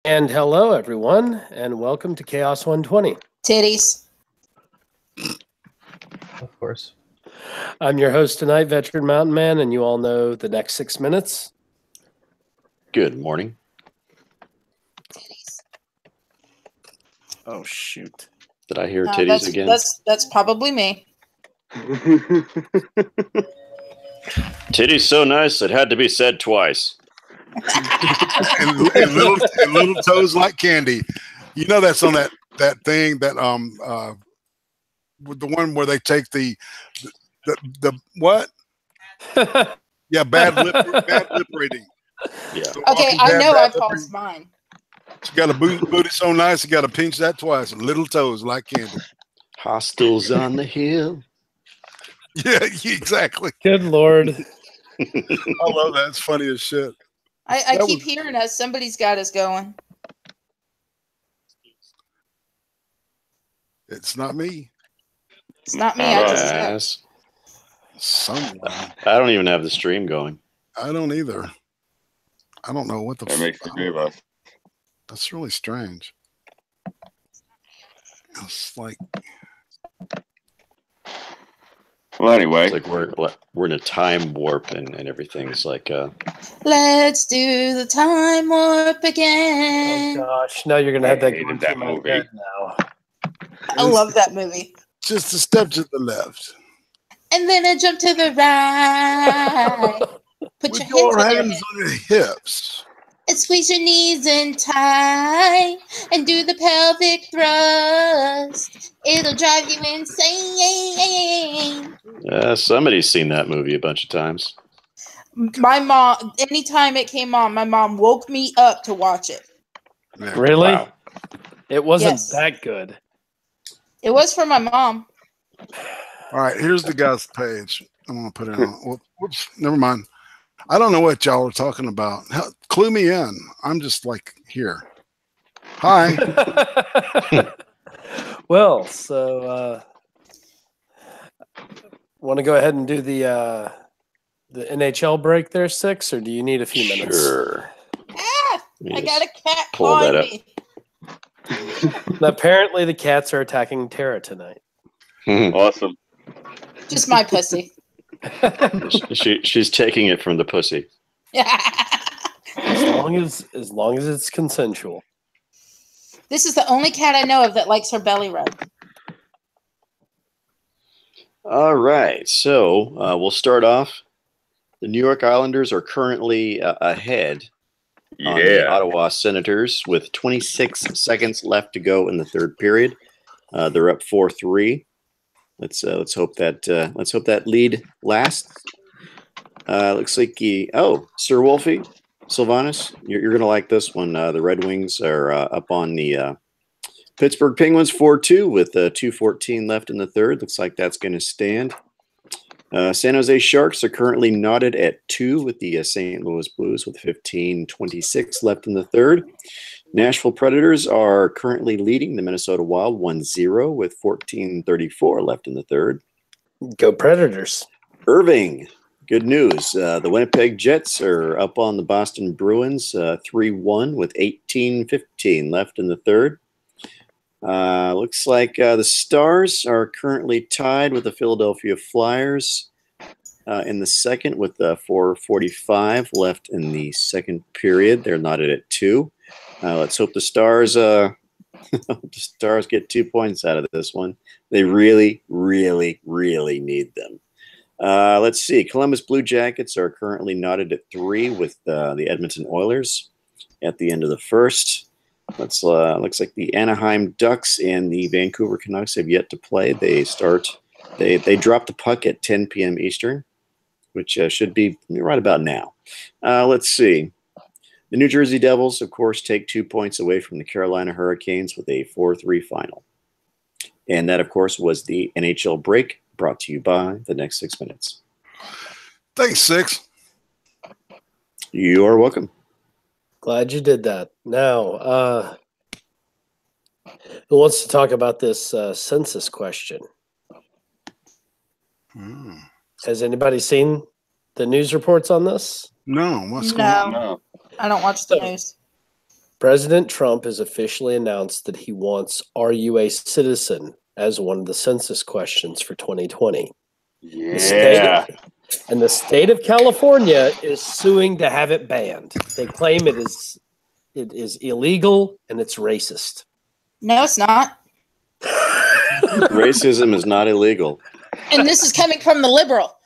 And hello, everyone, and welcome to Chaos 120. Titties. Of course. I'm your host tonight, Veteran Mountain Man, and you all know the next 6 minutes. Good morning. Titties. Oh, shoot. Did I hear titties again? That's probably me. Titties so nice it had to be said twice. and little toes like candy. You know that's on that thing that with the one where they take the what? Yeah, bad lip reading. Yeah. So Okay, I know I paused mine. She got a booty so nice, you got to pinch that twice. Little toes like candy. Hostiles on the hill. Yeah, exactly. Good Lord. I love that. It's funny as shit. I keep hearing us. Somebody's got us going. It's not me. It's not me. I just Yes. Someone. I don't even have the stream going. I don't either. I don't know what the That makes the three of us. That's really strange. It's like, Well, anyway, It's like we're in a time warp and everything's like let's do the time warp Oh, again. gosh. Now you're going to have that hated going that through my movie. head now. I love that movie. just a step to the left. And then a jump to the right. Put With your your hands on your hands hips on your hips. and squeeze your knees in tight and do the pelvic thrust. It'll drive you insane. somebody's seen that movie a bunch of times. My mom, anytime it came on, my mom woke me up to watch it. Yeah. Really? Wow. It wasn't Yes. that good. It was for my mom. All right, here's the guy's page. I'm gonna put it on. Whoops, never mind. I don't know what y'all are talking about. Clue me in. I'm just like here. Hi. Well, so want to go ahead and do the NHL break there, Six, or do you need a few minutes? Sure. Ah, Let me I just got a cat pull that clawing up. me. Apparently, the cats are attacking Tara tonight. awesome. Just my pussy. She's taking it from the pussy. As long as it's consensual. This is the only cat I know of that likes her belly rub. All right, so we'll start off. The New York Islanders are currently ahead on the Yeah. Ottawa Senators with 26 seconds left to go in the third period. They're up 4-3. Let's hope that lead lasts. Looks like Sir Wolfie, Sylvanus, you're gonna like this one. The Red Wings are up on the Pittsburgh Penguins 4-2 with 2:14 left in the third. Looks like that's going to stand. San Jose Sharks are currently knotted at 2 with the St. Louis Blues with 15:26 left in the third. Nashville Predators are currently leading the Minnesota Wild 1-0 with 14:34 left in the third. Go Predators. Irving, good news. The Winnipeg Jets are up on the Boston Bruins 3-1 with 18:15 left in the third. Looks like the Stars are currently tied with the Philadelphia Flyers in the second with 4:45 left in the second period. They're knotted at 2. Let's hope the Stars get 2 points out of this one. They really, really, really need them. Let's see. Columbus Blue Jackets are currently knotted at 3 with the Edmonton Oilers at the end of the first. Looks like the Anaheim Ducks and the Vancouver Canucks have yet to play. They drop the puck at 10 p.m. Eastern, which should be right about now. Let's see. The New Jersey Devils, of course, take 2 points away from the Carolina Hurricanes with a 4-3 final. And that, of course, was the NHL break brought to you by the next 6 minutes. Thanks, Six. You are welcome. Glad you did that. Now, who wants to talk about this census question? Has anybody seen the news reports on this? No, what's going on? No. I don't watch the news. President Trump has officially announced that he wants "Are you a citizen?" as one of the census questions for 2020. Yeah. And the state of California is suing to have it banned. They claim it is illegal and it's racist. No, it's not. Racism is not illegal. And this is coming from the liberal.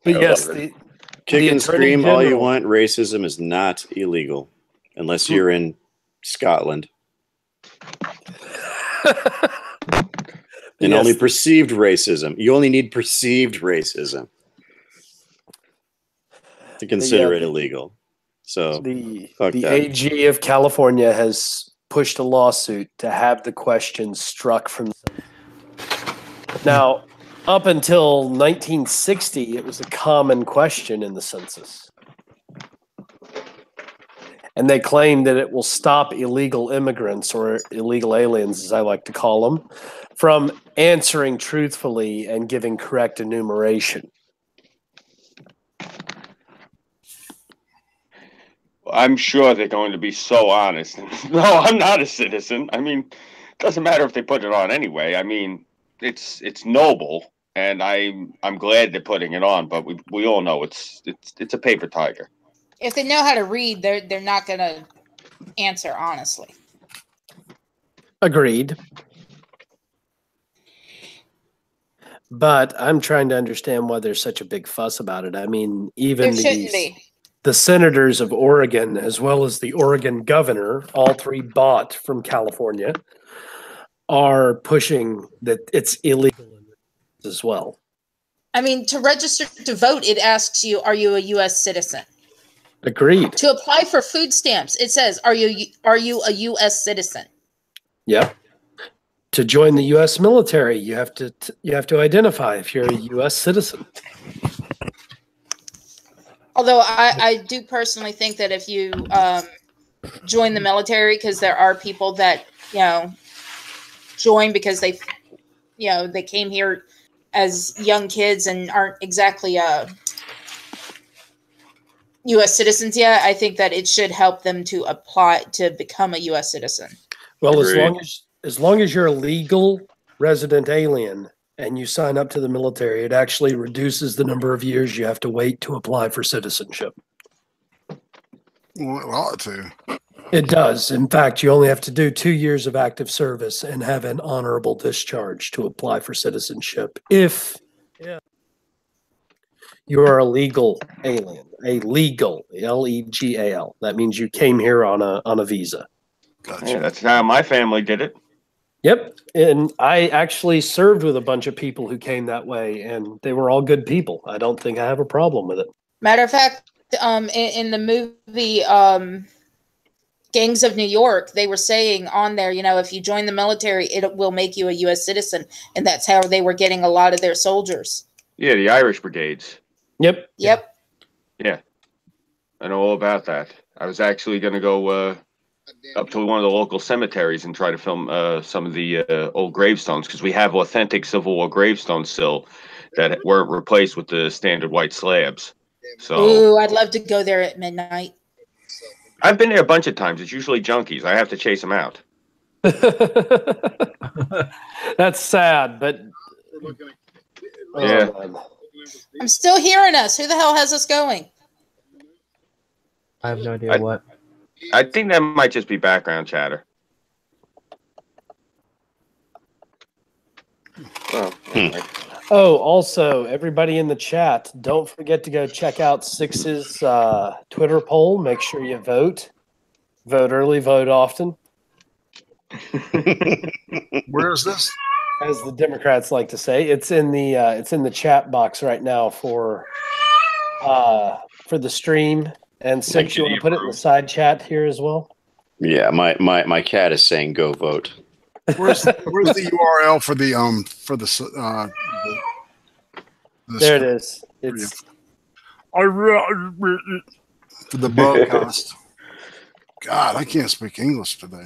But yes, Kick the and Attorney scream all you General- want. Racism is not illegal unless you're in Scotland. And Yes. only perceived racism. You only need perceived racism to consider it illegal. So the fuck that. AG of California has pushed a lawsuit to have the question struck from. Now, up until 1960, it was a common question in the census. And they claim that it will stop illegal immigrants, or illegal aliens, as I like to call them, from answering truthfully and giving correct enumeration. I'm sure they're going to be so honest. No, I'm not a citizen. I mean, it doesn't matter if they put it on anyway. I mean, it's noble, and I'm glad they're putting it on. But we all know it's a paper tiger. If they know how to read, they're not going to answer honestly. Agreed. But I'm trying to understand why there's such a big fuss about it. I mean, even There shouldn't be. the senators of Oregon, as well as the Oregon governor, all three bought from California, are pushing that it's illegal as well. I mean, to register to vote, it asks you, are you a U.S. citizen? Agreed. To apply for food stamps, it says, are you a U.S. citizen? Yep. To join the U.S. military, you have to identify if you're a U.S. citizen. Although I do personally think that if you join the military, because there are people that, join because they came here as young kids and aren't exactly U.S. citizens yet, I think that it should help them to apply to become a U.S. citizen. Well, Agreed. as long as you're a legal resident alien and you sign up to the military, it actually reduces the number of years you have to wait to apply for citizenship. Well, it ought to. It does. In fact, you only have to do 2 years of active service and have an honorable discharge to apply for citizenship. If you are a legal alien, a legal, Legal. That means you came here on a visa. Gotcha. Yeah, that's how my family did it. Yep. And I actually served with a bunch of people who came that way, and they were all good people. I don't think I have a problem with it. Matter of fact, in the movie Gangs of New York, they were saying on there, if you join the military, it will make you a U.S. citizen. And that's how they were getting a lot of their soldiers. Yeah, the Irish brigades. Yep. Yep. Yeah, I know all about that. I was actually going to go up to one of the local cemeteries and try to film some of the old gravestones, because we have authentic Civil War gravestones still that weren't replaced with the standard white slabs. So Ooh, I'd love to go there at midnight. I've been there a bunch of times. It's usually junkies. I have to chase them out. That's sad, but Yeah. man. I'm still hearing us. Who the hell has us going? I have no idea what. I think that might just be background chatter. Oh, alright. Oh, also, everybody in the chat, don't forget to go check out Six's Twitter poll. Make sure you vote. Vote early, vote often, Where is this? as the Democrats like to say. It's in the chat box right now for the stream. And Six, you want to put it in the side chat here as well? Yeah, my cat is saying go vote. Where's the URL for the There it is. It's for the broadcast. God, I can't speak English today.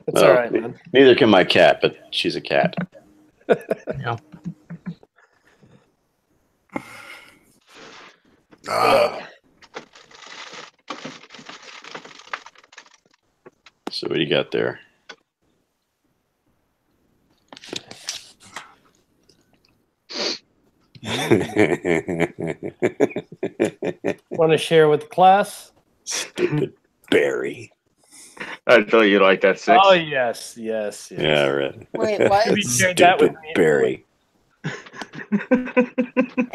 it's all right, man. Neither can my cat, but she's a cat. So what do you got there? Want to share with the class? Stupid Barry. I thought you liked that 6. Oh yes, yes, yes. Yeah, right. Wait, what? You shared that with Stupid me. Barry.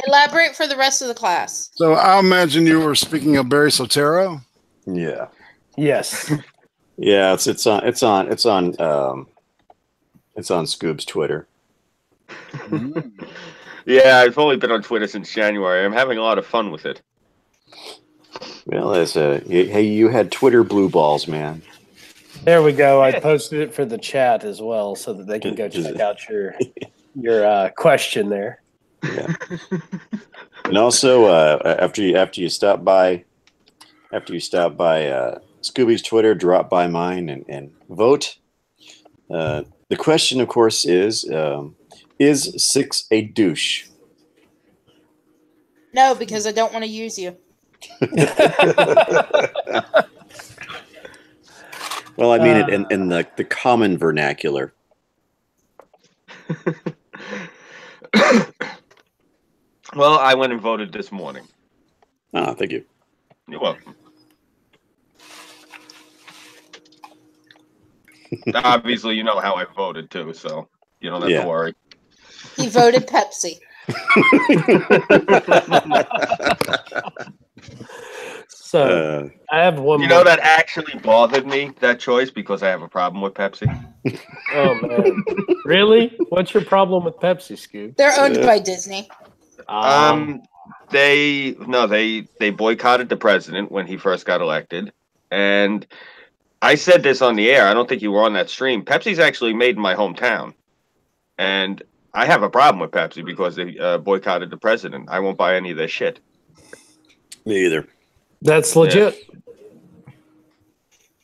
Elaborate for the rest of the class. So I imagine you were speaking of Barry Sotero. Yeah. Yes. Yeah, it's on Scoob's Twitter. Yeah, I've only been on Twitter since January. I'm having a lot of fun with it. Well, hey, you had Twitter blue balls, man. There we go. I posted it for the chat as well, so that they can go check out your question there. Yeah. And also, after you stop by Scooby's Twitter, drop by mine and vote. The question, of course, is 6 a douche? No, because I don't want to use you. Well, I mean it in the common vernacular. Well, I went and voted this morning. Oh, thank you. You're welcome. Obviously, you know how I voted too, so you don't have to worry. He voted Pepsi. So I have one. You know that actually bothered me, that choice, because I have a problem with Pepsi. Oh man, really? What's your problem with Pepsi, Scoob? They're owned by Disney. They boycotted the president when he first got elected, and I said this on the air. I don't think you were on that stream. Pepsi's actually made in my hometown, and I have a problem with Pepsi because they boycotted the president. I won't buy any of their shit. Me either. That's legit.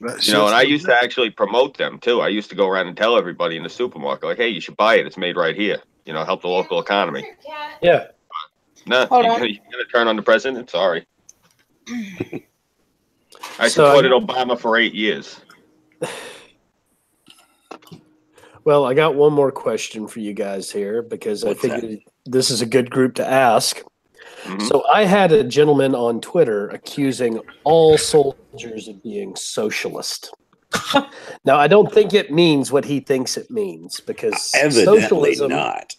You know, and I used to actually promote them too. I used to go around and tell everybody in the supermarket, like, "Hey, you should buy it. It's made right here. You know, help the local economy." Yeah. No, you're gonna turn on the president? Sorry. I supported Obama for 8 years. Well, I got one more question for you guys here because I figured this is a good group to ask. Mm-hmm. So I had a gentleman on Twitter accusing all soldiers of being socialist. Now, I don't think it means what he thinks it means because evidently not.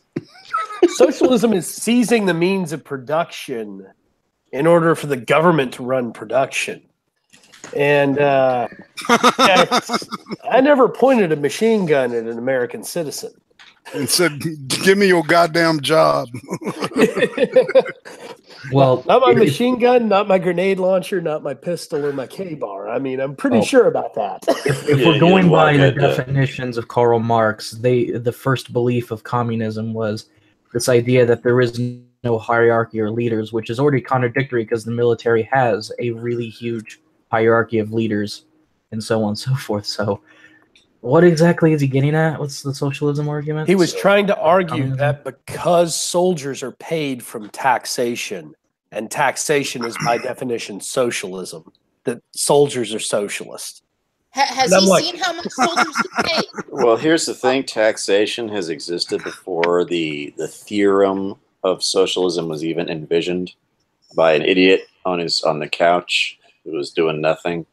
Socialism is seizing the means of production in order for the government to run production. And I never pointed a machine gun at an American citizen. And said, "Give me your goddamn job." Well, not my machine gun, not my grenade launcher, not my pistol or my K-bar. I mean, I'm pretty sure about that. If we're going by the definitions of Karl Marx, the first belief of communism was this idea that there is no hierarchy or leaders, which is already contradictory because the military has a really huge hierarchy of leaders and so on and so forth. So what exactly is he getting at? What's the socialism argument? He was trying to argue that because soldiers are paid from taxation, and taxation is by definition socialism, that soldiers are socialist. Has he seen how much soldiers get paid? Well, here's the thing. Taxation has existed before the theorem of socialism was even envisioned by an idiot on the couch who was doing nothing.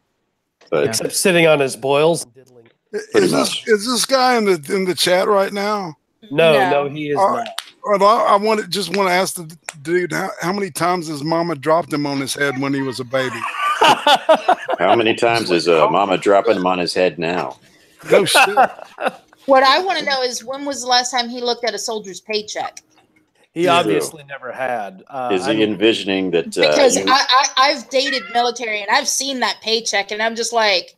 But except sitting on his boils and diddling. Is this guy in the chat right now? No, he is not. I just want to ask the dude how many times has Mama dropped him on his head when he was a baby? How many times is Mama dropping him on his head now? No shit. What I want to know is when was the last time he looked at a soldier's paycheck? He obviously never had. Is he envisioning that? Because I've dated military and I've seen that paycheck and I'm just like,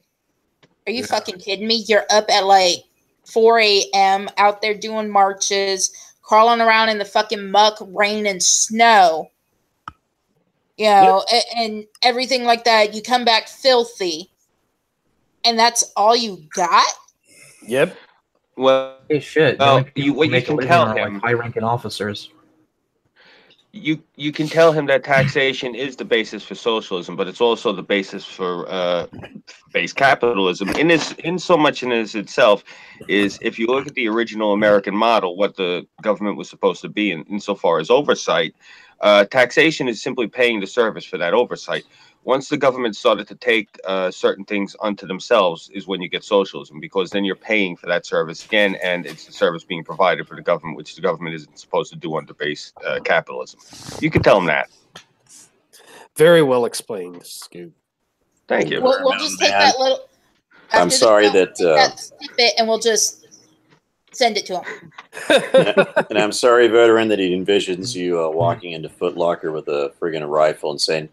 are you fucking kidding me? You're up at like 4 a.m. out there doing marches, crawling around in the fucking muck, rain, and snow. You know, and everything like that. You come back filthy, and that's all you got? Yep. Well, hey, shit. Well, what you can tell him, like high-ranking officers. you can tell him that taxation is the basis for socialism, but it's also the basis for base capitalism. In so much in as itself is, if you look at the original American model, what the government was supposed to be insofar as oversight, taxation is simply paying the service for that oversight. Once the government started to take certain things unto themselves is when you get socialism, because then you're paying for that service again, and it's the service being provided for the government, which the government isn't supposed to do under base capitalism. You can tell them that. Very well explained, Scoob. Thank you. We'll just take that little. I'm sorry that snippet, and we'll just send it to him. and I'm sorry, veteran, that he envisions you walking into Foot Locker with a friggin' rifle and saying,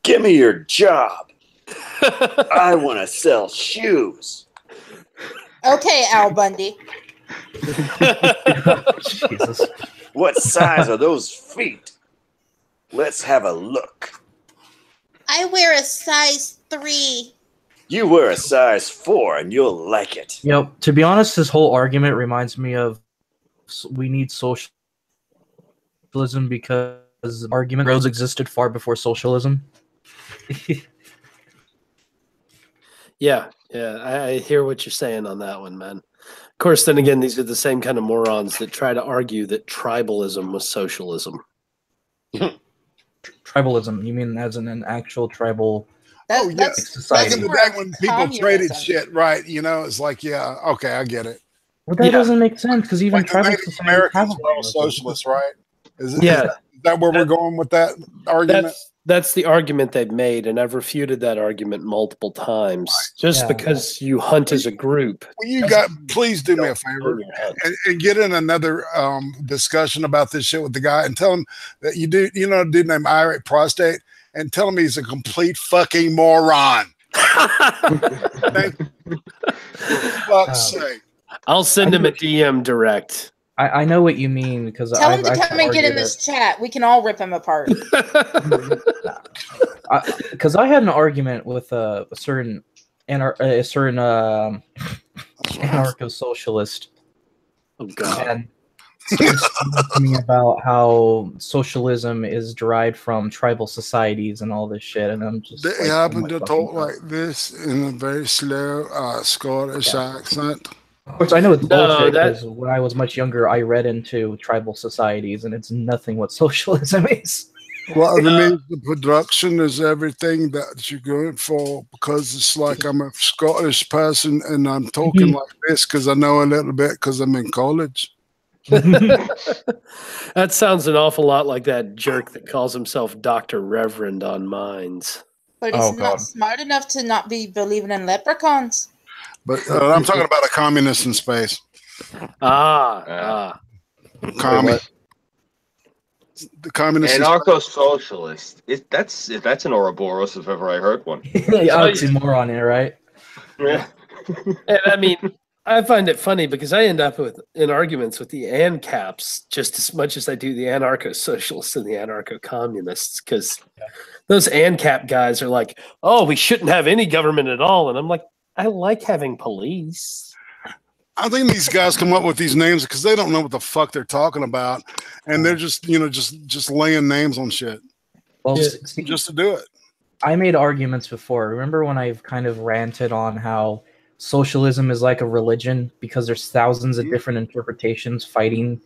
"Give me your job. I want to sell shoes." Okay, Al Bundy. Jesus. What size are those feet? Let's have a look. I wear a size 3. You wear a size 4 and you'll like it. You know, to be honest, this whole argument reminds me of we need socialism because argument roads existed far before socialism. Yeah, I hear what you're saying on that one, man. Of course, then again, these are the same kind of morons that try to argue that tribalism was socialism. Tribalism? You mean as in an actual tribal Back in the day when people traded shit, right? You know, it's like, yeah, okay, I get it. Well, that doesn't make sense because even like tribal Native Americans were all socialists, right? Is that where we're going with that argument? That's the argument they've made, and I've refuted that argument multiple times. Just because you hunt as a group. Well, please do me a favor and get in another discussion about this shit with the guy and tell him that you know, a dude named Irate Prostate, and tell him he's a complete fucking moron. Thank you. For fuck's sake. I'll send him a DM direct. I know what you mean because tell him to come and get in this chat. We can all rip him apart. Because I had an argument with a certain anarcho-socialist. Oh God! And he was talking to me about how socialism is derived from tribal societies and all this shit, and I'm just. They happen to talk like this in a very slow Scottish accent. Of course, I know it's bullshit because when I was much younger, I read into tribal societies, and it's nothing what socialism is. Well, it means the production is everything that you're going for, because it's like I'm a Scottish person and I'm talking like this because I know a little bit because I'm in college. That sounds an awful lot like that jerk that calls himself Dr. Reverend on Minds. But he's not smart enough to not be believing in leprechauns. But I'm talking about a communist in space. Commie. The communist anarcho-socialist. That's an Ouroboros if ever I heard one. Yeah, oxymoron here, right? Yeah. And I mean, I find it funny because I end up in arguments with the ANCAPs just as much as I do the anarcho-socialists and the anarcho-communists, because those ANCAP guys are like, "Oh, we shouldn't have any government at all," and I'm like, I like having police. I think these guys come up with these names because they don't know what the fuck they're talking about, and they're just, you know, just laying names on shit. Well, just to do it. I made arguments before. Remember when I've kind of ranted on how socialism is like a religion because there's thousands of different interpretations fighting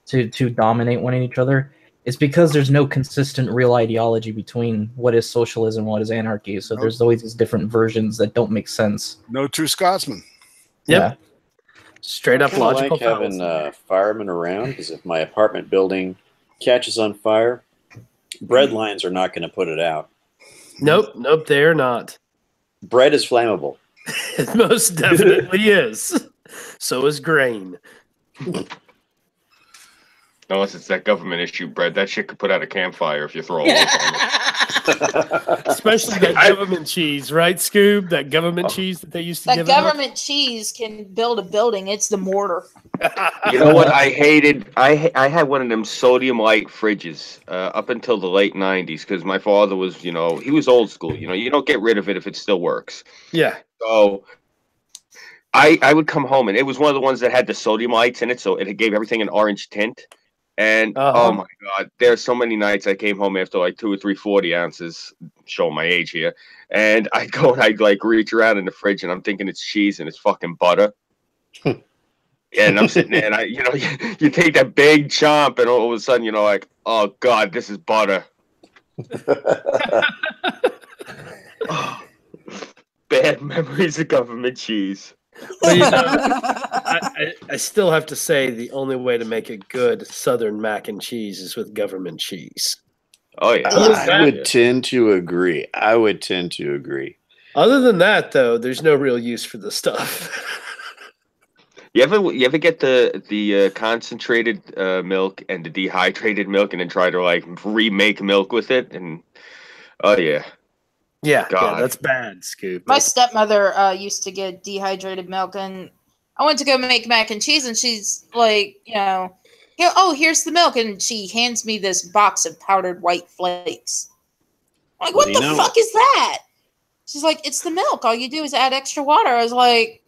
to dominate one each other? It's because there's no consistent real ideology between what is socialism and what is anarchy. So there's always these different versions that don't make sense. No true Scotsman. Yep. Yeah. Straight up logical. I like having firemen around because if my apartment building catches on fire, bread lines are not going to put it out. Nope, they're not. Bread is flammable. It most definitely is. So is grain. Unless it's that government issue bread, that shit could put out a campfire if you throw a loaf on it. Especially that government cheese, right, Scoob? That government cheese that they used to give. That government cheese can build a building. It's the mortar. You know what I hated? I had one of them sodium light fridges up until the late 90s because my father was, you know, he was old school. You know, you don't get rid of it if it still works. Yeah. So I would come home and it was one of the ones that had the sodium lights in it, so it gave everything an orange tint. And oh my God, there's so many nights I came home after like 2 or 3 40 ounces, showing my age here. And I go and I like reach around in the fridge and I'm thinking it's cheese and it's fucking butter. And I'm sitting there and you take that big chomp and all of a sudden, like, oh God, this is butter. Oh, bad memories of government cheese. Well, I still have to say the only way to make a good Southern mac and cheese is with government cheese. Oh yeah, I would tend to agree. Other than that, though, there's no real use for the stuff. You ever get the concentrated milk and the dehydrated milk and then try to like remake milk with it? And oh yeah. Yeah, that's bad, Scoob. My stepmother used to get dehydrated milk, and I went to go make mac and cheese, and she's like, oh, here's the milk, and she hands me this box of powdered white flakes. I'm like, what the fuck is that? She's like, it's the milk. All you do is add extra water. I was like,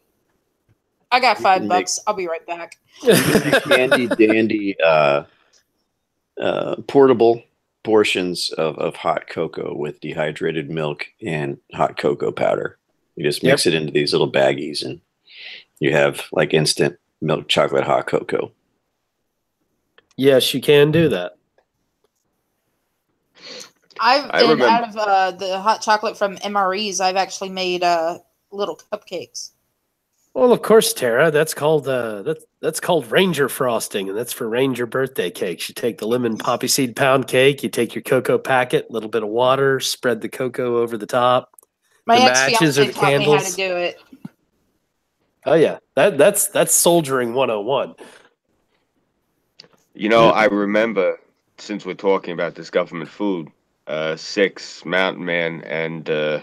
I got $5. I'll be right back. Handy dandy portable portions of hot cocoa with dehydrated milk and hot cocoa powder. You just mix it into these little baggies and you have like instant milk chocolate hot cocoa. Yes, you can do that. Out of the hot chocolate from MREs, I've actually made little cupcakes. Well, of course, Tara. That's called Ranger frosting, and that's for Ranger birthday cakes. You take the lemon poppy seed pound cake, you take your cocoa packet, a little bit of water, spread the cocoa over the top. My the matches or the taught candles. me how to do it. Oh yeah, that's soldiering 101. I remember, since we're talking about this government food, Six, Mountain Man, and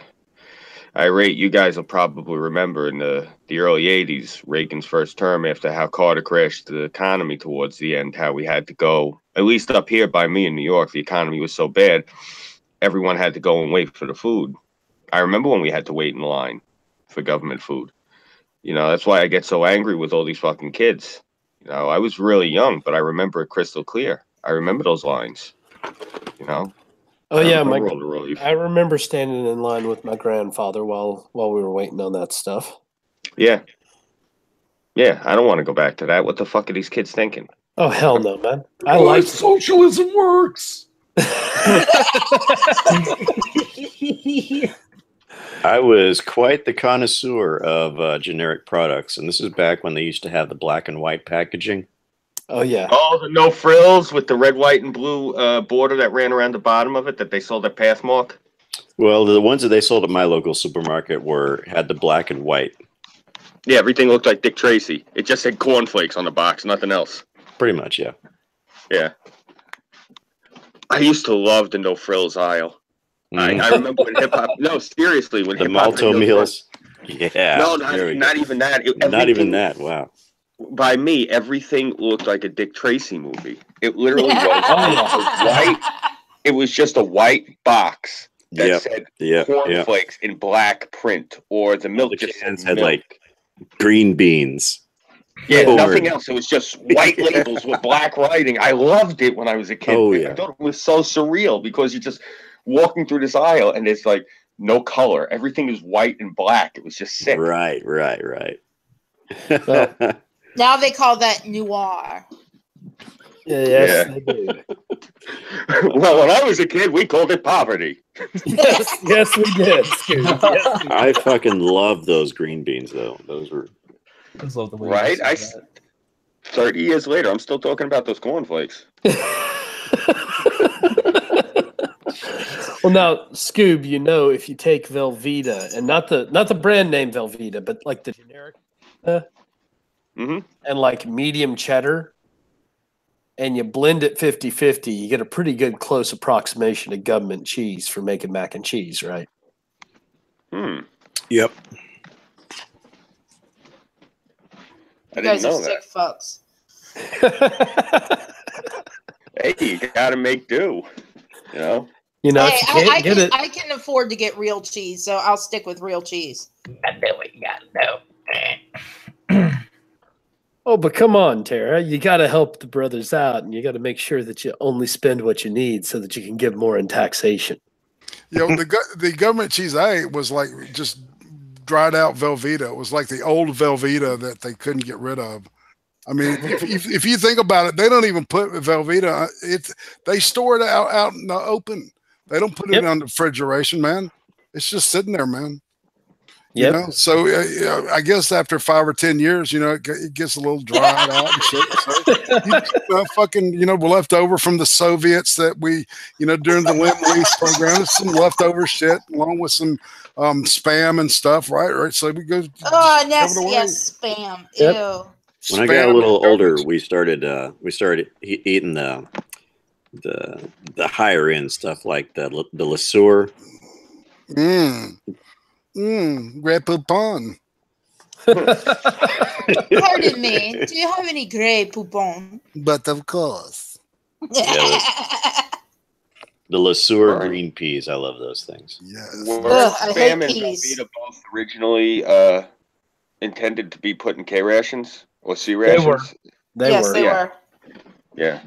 Irate, you guys will probably remember in the early 80s, Reagan's first term, after how Carter crashed the economy towards the end, how we had to go, at least up here by me in New York, the economy was so bad, everyone had to go and wait for the food. I remember when we had to wait in line for government food. That's why I get so angry with all these fucking kids. I was really young, but I remember it crystal clear. I remember those lines, Oh yeah, I remember standing in line with my grandfather while we were waiting on that stuff. Yeah, I don't want to go back to that. What the fuck are these kids thinking? Oh hell no, man! I like socialism works. I was quite the connoisseur of generic products, and this is back when they used to have the black and white packaging. Oh yeah. Oh, the no frills with the red, white, and blue border that ran around the bottom of it that they sold at Pathmark. Well, the ones that they sold at my local supermarket had the black and white. Yeah, everything looked like Dick Tracy. It just had cornflakes on the box, nothing else. Pretty much, yeah. Yeah. I used to love the no frills aisle. I remember when hip hop. No, seriously, when the hip hop Malto meals. Yeah. No, not even that. Not even that. Wow. By me, everything looked like a Dick Tracy movie. It literally was white. It was just a white box that said cornflakes in black print, or the milk just had like green beans. Yeah, nothing else. It was just white labels with black writing. I loved it when I was a kid. Oh, yeah. I thought it was so surreal because you're just walking through this aisle and there's like no color. Everything is white and black. It was just sick. Right. Well, now they call that noir. Yes, they do. Well, when I was a kid, we called it poverty. yes, we did. Yes, I fucking love those green beans, though. Those were right. 30 years later, I'm still talking about those cornflakes. Well, now, Scoob, if you take Velveeta, and not the brand name Velveeta, but like the generic, and like medium cheddar, and you blend it 50-50, you get a pretty good close approximation of government cheese for making mac and cheese, right? Yep. I didn't know that. Sick fucks. Hey, you gotta make do. Hey, I can afford to get real cheese, so I'll stick with real cheese. I know what you gotta know. Oh, but come on, Tara. You got to help the brothers out, and you got to make sure that you only spend what you need so that you can give more in taxation. You know, the government cheese I ate was like just dried out Velveeta. It was like the old Velveeta that they couldn't get rid of. I mean, if you think about it, they don't even put Velveeta. They store it out in the open. They don't put it under refrigeration, man. It's just sitting there, man. You know, so I guess after 5 or 10 years, you know, it gets a little dried out and shit. So, fucking, you know, we're left over from the Soviets that we, you know, during the Lend-Lease program, there's some leftover shit along with some spam and stuff, right? So we go. Oh, yes, spam. Yep. Ew. When I got a little older, we started eating the higher end stuff like the Le Sueur. Red poupon. Pardon me. Do you have any gray poupon? But of course. Yeah, the Le Sueur green peas. I love those things. Yes. Were I hate spam and peas. Velveeta both originally intended to be put in K rations or C rations? They Yes, were. they were. Yeah.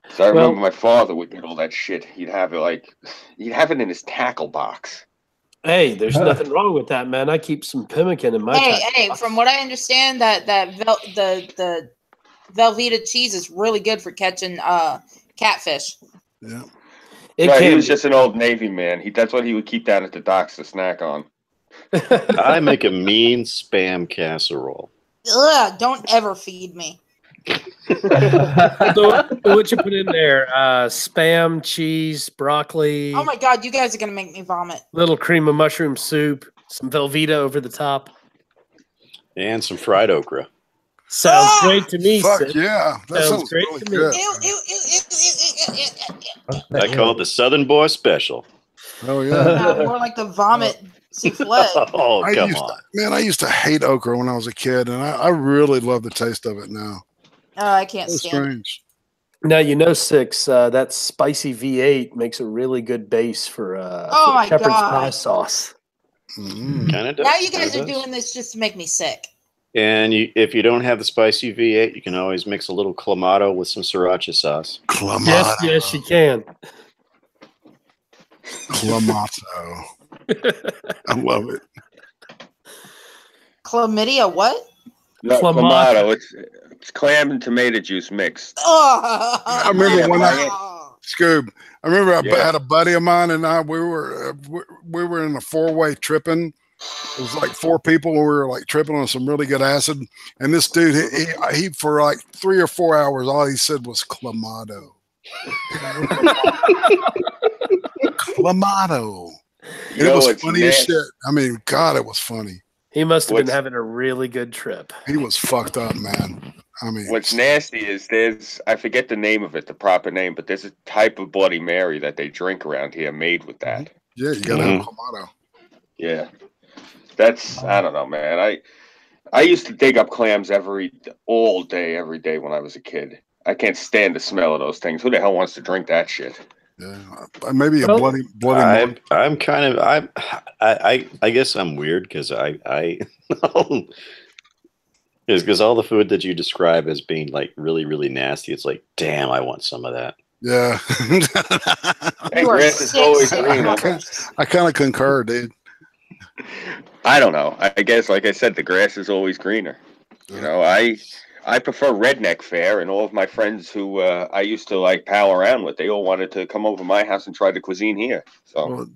So I remember my father would get all that shit. He'd have it in his tackle box. Hey, there's nothing wrong with that, man. I keep some pemmican in my Hey, from what I understand, the Velveeta cheese is really good for catching catfish. Yeah. He was just an old Navy man. That's what he would keep down at the docks to snack on. I make a mean spam casserole. Ugh, don't ever feed me. So what you put in there? Spam, cheese, broccoli. Oh my god, you guys are gonna make me vomit. Little cream of mushroom soup, some Velveeta over the top. And some fried okra. Sounds great to me. Fuck Sid. yeah. That sounds great really to me. good. I call it the Southern Boy Special. Oh yeah. More like the vomit souffle. Oh, come on. I used to hate okra when I was a kid, and I really love the taste of it now. I can't So stand it. strange. Now you know, Six. That spicy V8 makes a really good base for my shepherd's God. pie sauce. Kind of does. Now you guys Kinda are does. doing this just to make me sick. And if you don't have the spicy V8, you can always mix a little clamato with some sriracha sauce. Clamato. Yes, you can. Clamato. I love it. Chlamydia, what? No, Clamato. clamato. It's clam and tomato juice mixed. Oh, I remember when Scoob. I remember I had a buddy of mine and we were in a 4-way tripping. It was like 4 people. We were like tripping on some really good acid. And this dude, he for like 3 or 4 hours, all he said was clamato. Clamato. It was funny as shit. I mean, God, it was funny. He must have been having a really good trip. He was fucked up, man. I mean, what's nasty is I forget the name of it, the proper name, but there's a type of Bloody Mary that they drink around here made with that. Yeah, you gotta have clamato. Yeah, I don't know, man. I used to dig up clams all day, every day when I was a kid. I can't stand the smell of those things. Who the hell wants to drink that shit? Yeah, maybe a bloody. I'm kind of I guess I'm weird because because all the food that you describe as being like really really nasty, it's like damn, I want some of that. Yeah. Hey, grass is always greener. I kind of concur, dude. I don't know. I guess, like I said, the grass is always greener. You know, I prefer redneck fare, and all of my friends who I used to like pal around with, they all wanted to come over to my house and try the cuisine here. So well,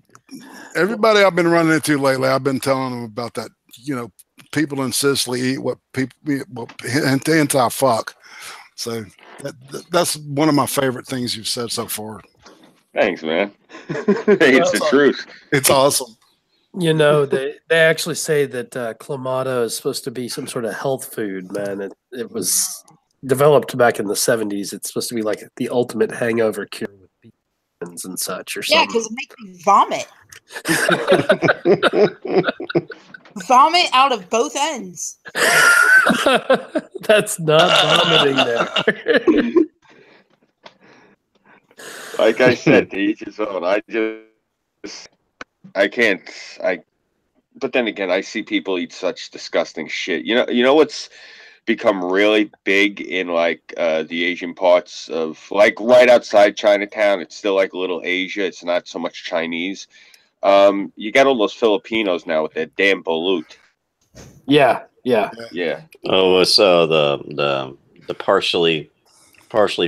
everybody I've been running into lately, I've been telling them about that. You know, people in Sicily eat what people anti-fuck. So that's one of my favorite things you've said so far. Thanks, man. It's the truth. It's awesome. You know, they actually say that clamato is supposed to be some sort of health food, man. It was developed back in the 70s. It's supposed to be like the ultimate hangover cure with beans and such or something. Yeah, because it makes me vomit. Vomit out of both ends. That's not vomiting there. Like I said, to each his own. I can't. But then again, I see people eat such disgusting shit. You know what's become really big in like the Asian parts of like right outside Chinatown. It's still like a little Asia. It's not so much Chinese. You got all those Filipinos now with their damn balut. Yeah. Oh, so the partially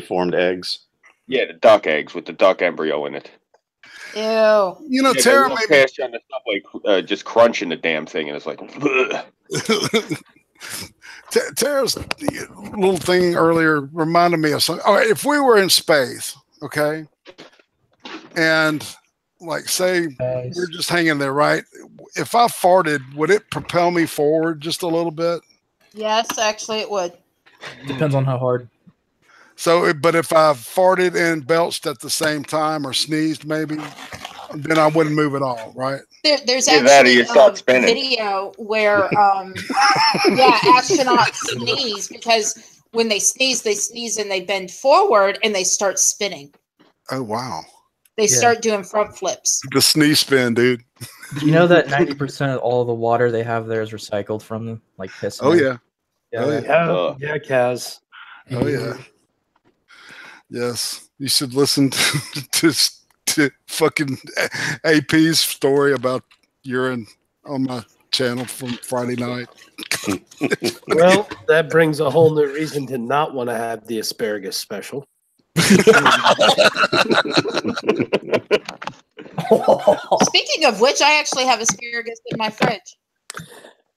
formed eggs. Yeah, the duck eggs with the duck embryo in it. Ew. You know, Yeah, Tara, they pass you on the subway, just crunching the damn thing, and it's like. Tara's little thing earlier reminded me of something. All right, if we were in space, okay, and like say we're just hanging there, right? If I farted, would it propel me forward just a little bit? Yes, actually, it would. Depends on how hard. So, but if I farted and belched at the same time or sneezed, maybe, then I wouldn't move at all, right? There's Either that or you actually start a spinning. video where, astronauts sneeze because when they sneeze and they bend forward and they start spinning. Oh, wow. They start doing front flips. The sneeze spin, dude. Do you know that 90% of all the water they have there is recycled from them, like piss? Oh, yeah. Yeah. Yeah, Kaz. Oh, yeah. Yes. You should listen to fucking AP's story about urine on my channel from Friday night. Well, that brings a whole new reason to not want to have the asparagus special. Speaking of which, I actually have asparagus in my fridge.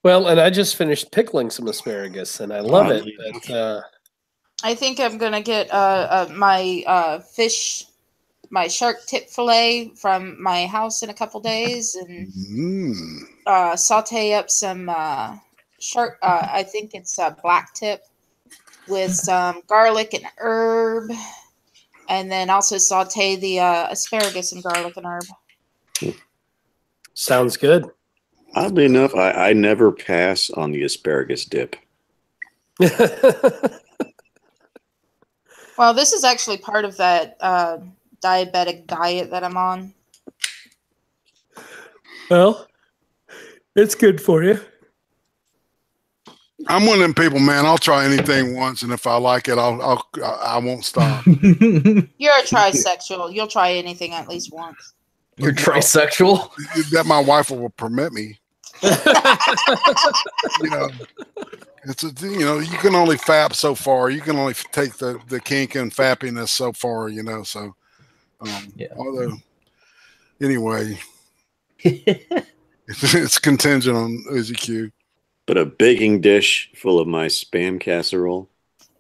Well, and I just finished pickling some asparagus, and I love it. But, I think I'm gonna get my fish, my shark tip fillet from my house in a couple days, and saute up some shark. I think it's black tip with some garlic and herb, and then also saute the asparagus and garlic and herb. sounds good. Oddly enough, I never pass on the asparagus dip. Well, this is actually part of that diabetic diet that I'm on. Well, it's good for you. I'm one of them people, man. I'll try anything once, and if I like it, I won't stop. You're a trisexual. You'll try anything at least once. You're trisexual? That my wife will permit me. You know, you can only fap so far. You can only take the kink and fappiness so far. So although anyway, it's contingent on Uzi Q. But a baking dish full of my spam casserole.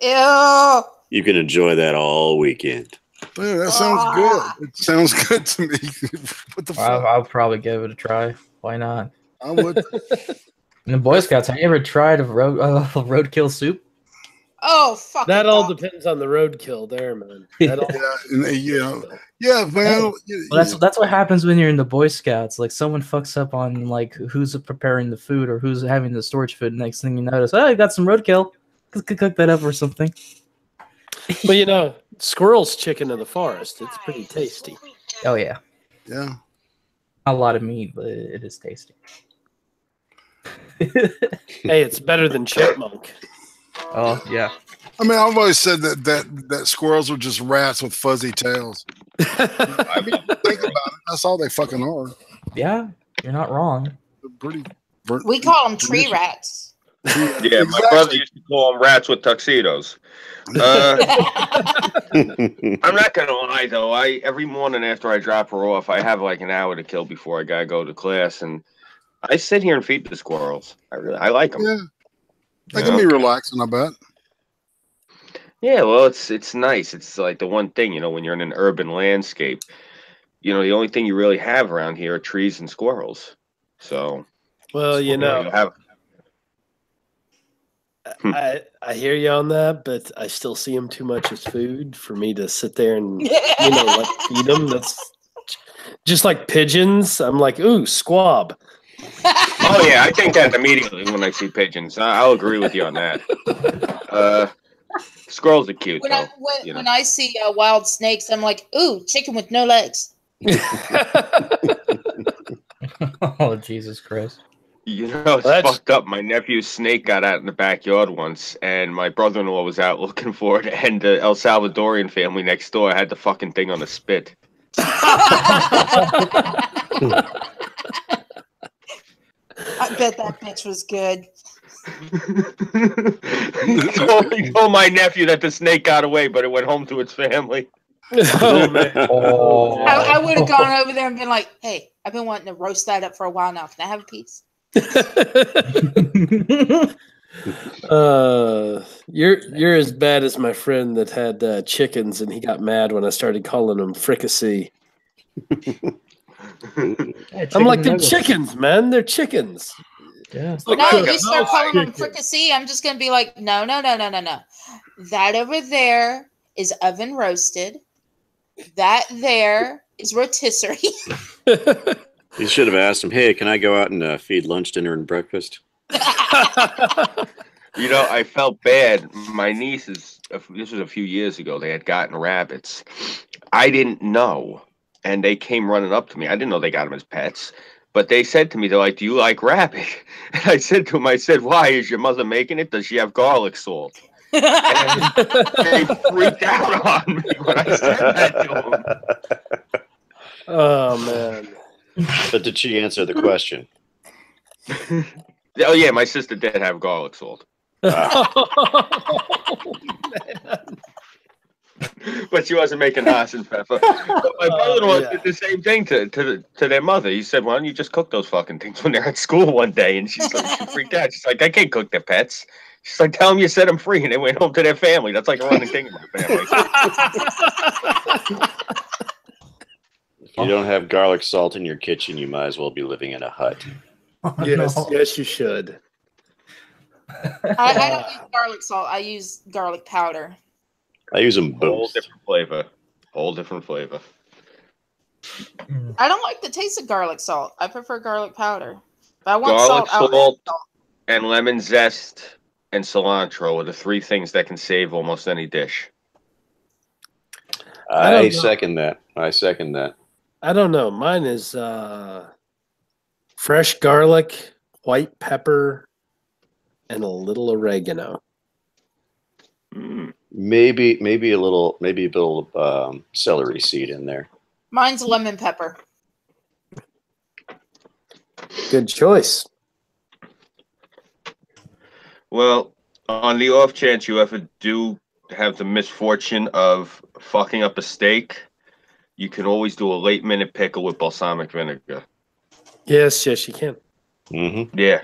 Ew. You can enjoy that all weekend. Dude, that sounds good. It sounds good to me. What the fuck? I'll probably give it a try. Why not? I would. In the Boy Scouts, have you ever tried a roadkill soup? Oh, fuck. That all depends on the roadkill there, man. That all, Yeah, man. Well, that's what happens when you're in the Boy Scouts. Like someone fucks up on like who's preparing the food or who's having the storage food. Next thing you notice, I got some roadkill. Cook that up or something. Well, squirrel's chicken of the forest. It's pretty tasty. Oh yeah. Yeah. A lot of meat, but it is tasty. Hey, it's better than chipmunk. Oh yeah. I mean, I've always said that squirrels are just rats with fuzzy tails. I mean, think about it. That's all they fucking are. Yeah, you're not wrong. They're pretty. We call them tree rats. Yeah, my brother used to call them rats with tuxedos. I'm not gonna lie though. Every morning after I drop her off, I have like an hour to kill before I gotta go to class, and I sit here and feed the squirrels. I like them. Yeah, they can be relaxing. I bet. Yeah, well, it's nice. It's like the one thing, when you're in an urban landscape, the only thing you really have around here are trees and squirrels. So, well, I hear you on that, but I still see them too much as food for me to sit there and feed them. That's just like pigeons. I'm like, ooh, squab. Oh yeah, I think that immediately when I see pigeons. I'll agree with you on that. Squirrels are cute though. When I see wild snakes, I'm like, ooh, chicken with no legs. Oh Jesus Christ! You know, it's fucked up. My nephew's snake got out in the backyard once, and my brother-in-law was out looking for it, and the El Salvadorian family next door had the fucking thing on a spit. I bet that bitch was good. He told my nephew that the snake got away, but it went home to its family. Oh man! I would have gone over there and been like, "Hey, I've been wanting to roast that up for a while now. Can I have a piece?" You're as bad as my friend that had chickens, and he got mad when I started calling them fricassee. I'm like, they're chickens, man. They're chickens. Yeah. Like, no, you start calling them fricassee, I'm just gonna be like, no. That over there is oven roasted. That there is rotisserie. You should have asked him, hey, can I go out and feed lunch, dinner, and breakfast? You know, I felt bad. My nieces, this was a few years ago, they had gotten rabbits. I didn't know, and they came running up to me. I didn't know they got them as pets, but they said to me, they're like, do you like rabbit? And I said to them, why? Is your mother making it? Does she have garlic salt? And they freaked out on me when I said that to them. Oh, man. But did she answer the question? Oh, yeah, my sister did have garlic salt. But she wasn't making hash and pepper. But my brother-in-law did the same thing to their mother. He said, why don't you just cook those fucking things when they're at school one day? And she's like, she freaked out. She's like, I can't cook their pets. She's like, tell them you set them free. And they went home to their family. That's like a running thing in my family. If you don't have garlic salt in your kitchen, you might as well be living in a hut. Yes, you should. I don't use garlic salt. I use garlic powder. I use them both. Whole different flavor. I don't like the taste of garlic salt. I prefer garlic powder. If I want Garlic salt, and lemon zest and cilantro are the three things that can save almost any dish. I second that. I don't know. Mine is fresh garlic, white pepper, and a little oregano. Maybe a little celery seed in there. Mine's lemon pepper. Good choice. Well, on the off chance you ever do have the misfortune of fucking up a steak, you can always do a late minute pickle with balsamic vinegar. Yes, you can. Mm-hmm. Yeah.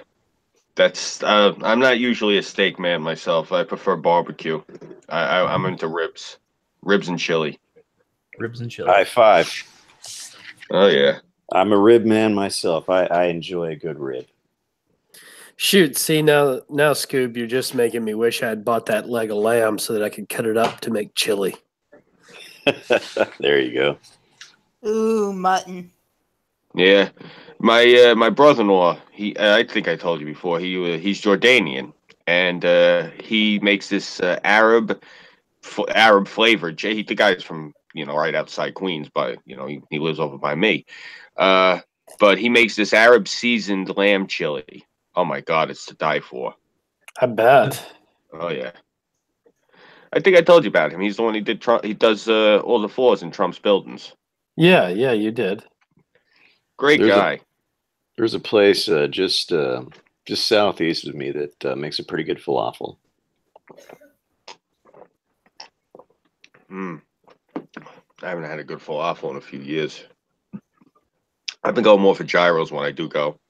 That's I'm not usually a steak man myself. I prefer barbecue. I'm into ribs and chili. High five. Oh yeah. I'm a rib man myself. I enjoy a good rib. Shoot, see now Scoob, you're just making me wish I had bought that leg of lamb so that I could cut it up to make chili. There you go. Ooh, mutton. Yeah. My brother-in-law, I think I told you before, he's Jordanian, and he makes this Arab flavored. The guy's from right outside Queens, but he lives over by me. But he makes this Arab seasoned lamb chili. Oh my God, it's to die for. I bet. Oh yeah. I think I told you about him. He's the one he does all the floors in Trump's buildings. Yeah, you did. Great guy. There's a place just southeast of me that makes a pretty good falafel. I haven't had a good falafel in a few years. I've been going more for gyros when I do go.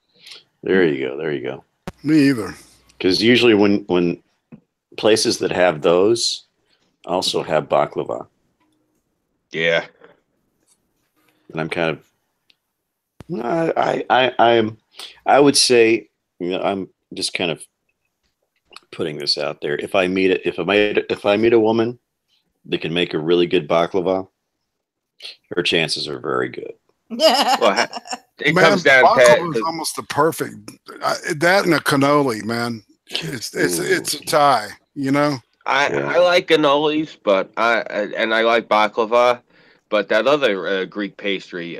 There you go. Me either. Because usually when places that have those also have baklava. Yeah. And I'm kind of I would say, I'm just kind of putting this out there. If I meet a woman that can make a really good baklava, her chances are very good. Well, it Man, comes down baklava to is almost the perfect that and a cannoli, man. It's a tie, I like cannolis, but I like baklava, but that other Greek pastry,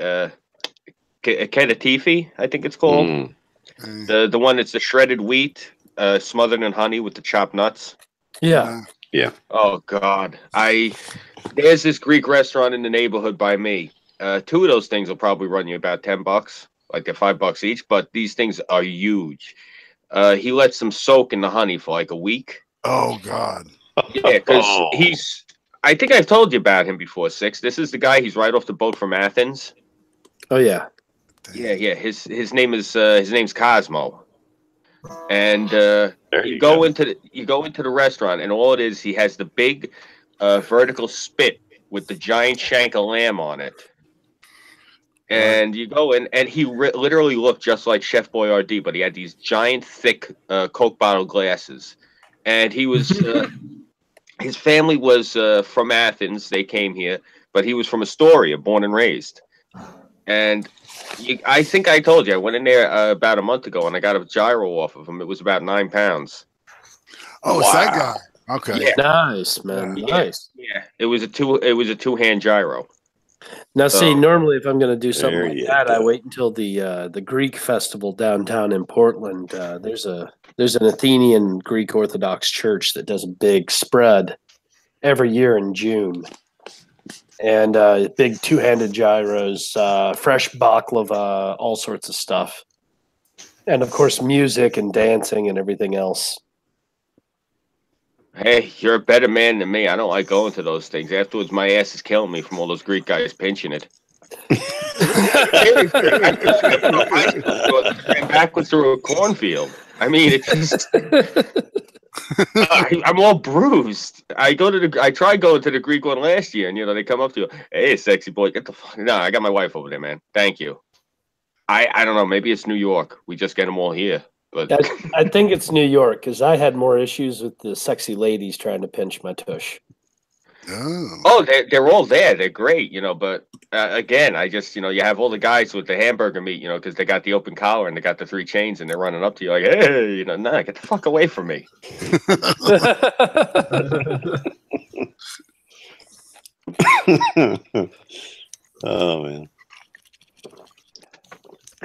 kedatifi, I think it's called. The one that's the shredded wheat, smothered in honey with the chopped nuts. Yeah. Yeah. Oh God, there's this Greek restaurant in the neighborhood by me. 2 of those things will probably run you about $10, like they're $5 each. But these things are huge. He lets them soak in the honey for like a week. Oh God. Yeah, because he's. I think I've told you about him before, Six. This is the guy. He's right off the boat from Athens. Oh yeah. Yeah. His name's Cosmo. And you go into the restaurant, and all it is, he has the big vertical spit with the giant shank of lamb on it. And you go in, and he literally looked just like Chef Boyardee, but he had these giant, thick Coke bottle glasses. And he was, his family was from Athens. They came here, but he was from Astoria, born and raised. And I think I told you, I went in there about a month ago, and I got a gyro off of him. It was about 9 pounds. Oh, it's that guy. Okay. Yeah. Nice, man. Nice. Yeah. It was a two-hand gyro. Now, see, normally if I'm going to do something like that, go. I wait until the Greek festival downtown in Portland. There's an Athenian Greek Orthodox church that does a big spread every year in June, and big two-handed gyros, fresh baklava, all sorts of stuff, and of course music and dancing and everything else. Hey, you're a better man than me. I don't like going to those things. Afterwards, my ass is killing me from all those Greek guys pinching it. And backwards through a cornfield. I mean, it's just, I'm all bruised. I tried going to the Greek one last year, and they come up to you, hey, sexy boy, get the fuck. No, I got my wife over there, man. Thank you. I don't know. Maybe it's New York. We just get them all here. But I think it's New York, because I had more issues with the sexy ladies trying to pinch my tush. Oh, they're all there. They're great, but again, I just, you have all the guys with the hamburger meat, because they got the open collar and they got the 3 chains and they're running up to you like, hey, nah, get the fuck away from me. Oh, man.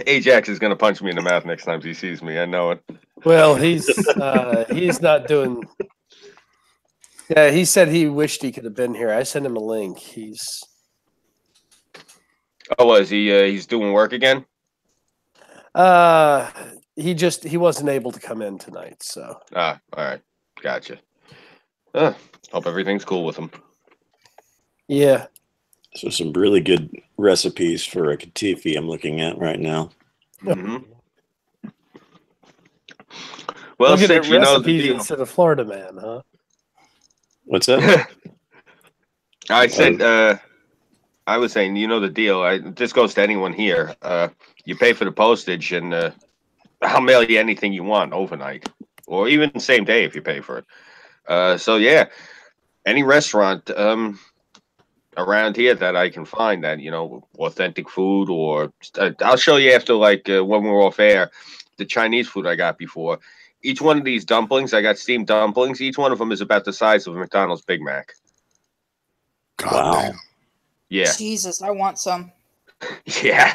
Ajax is going to punch me in the mouth next time he sees me. I know it. Well, he's not doing. Yeah, he said he wished he could have been here. I sent him a link. Oh, was he? He's doing work again. He wasn't able to come in tonight. So. All right, gotcha. Hope everything's cool with him. Yeah. So some really good recipes for a katifi I'm looking at right now. Mm-hmm. Well, since you know the deal. Instead of Florida Man, huh? What's that? I said, I was saying, the deal. This goes to anyone here. You pay for the postage, and I'll mail you anything you want overnight, or even the same day if you pay for it. So yeah, any restaurant around here that I can find that authentic food, or I'll show you after, like when we're off air, the Chinese food I got before. Each one of these dumplings, I got steamed dumplings. Each one of them is about the size of a McDonald's Big Mac. God damn. Yeah. Jesus, I want some. Yeah.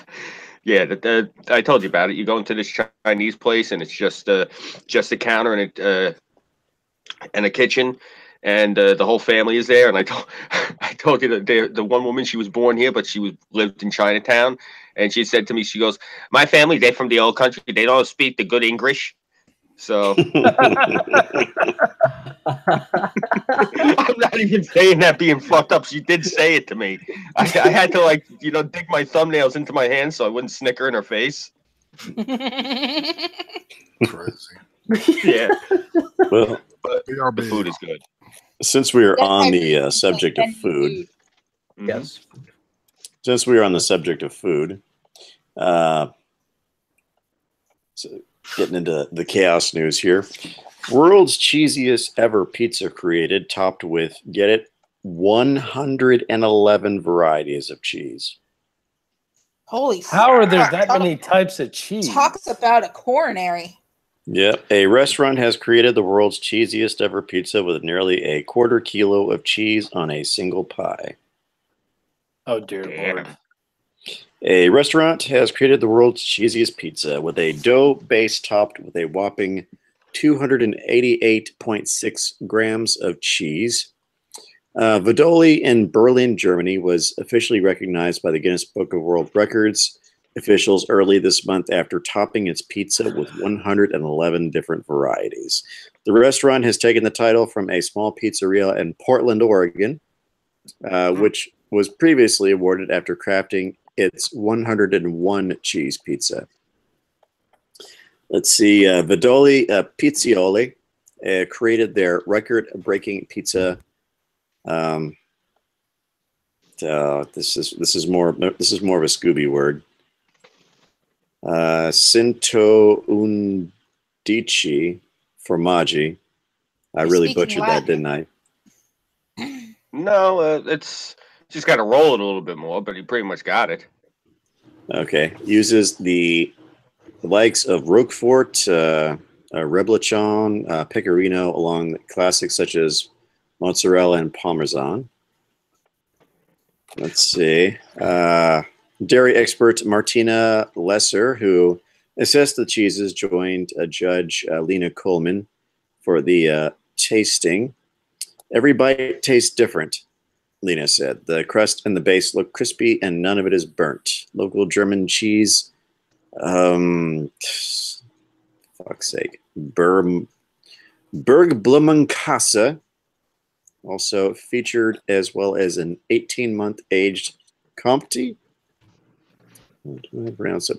I told you about it. You go into this Chinese place, and it's just a counter and a kitchen, and the whole family is there. And I told you that the one woman, she was born here, but she lived in Chinatown, and she said to me, she goes, "My family, they're from the old country. They don't speak the good English." So I'm not even saying that being fucked up. She did say it to me. I had to dig my thumbnails into my hands so I wouldn't snicker in her face. Crazy. Yeah. Well, but the food is good. Since we are on the subject of food, yes. Since we are on the subject of food, so getting into the chaos news here. World's cheesiest ever pizza created, topped with, get it, 111 varieties of cheese. Holy How are there that many types of cheese? Talks about a coronary. Yep. A restaurant has created the world's cheesiest ever pizza with nearly a quarter kilo of cheese on a single pie. Oh, dear Lord. A restaurant has created the world's cheesiest pizza with a dough base topped with a whopping 288.6 grams of cheese. Vidoli in Berlin, Germany, was officially recognized by the Guinness Book of World Records officials early this month after topping its pizza with 111 different varieties. The restaurant has taken the title from a small pizzeria in Portland, Oregon, which was previously awarded after crafting its 101 cheese pizza. Let's see. Vidoli Pizzioli created their record-breaking pizza. This is more of a Scooby word. Cinto undici formaggi. I really butchered that, didn't I? No, it's just got to roll it a little bit more, but he pretty much got it. Okay. Uses the likes of Roquefort, Reblochon, Pecorino, along with classics such as mozzarella and Parmesan. Let's see. Dairy expert Martina Lesser, who assessed the cheeses, joined Judge Lena Coleman for the tasting. Every bite tastes different, Lena said. The crust and the base look crispy and none of it is burnt. Local German cheese, fuck's sake, Bergblumenkasse, also featured, as well as an 18-month aged Comté,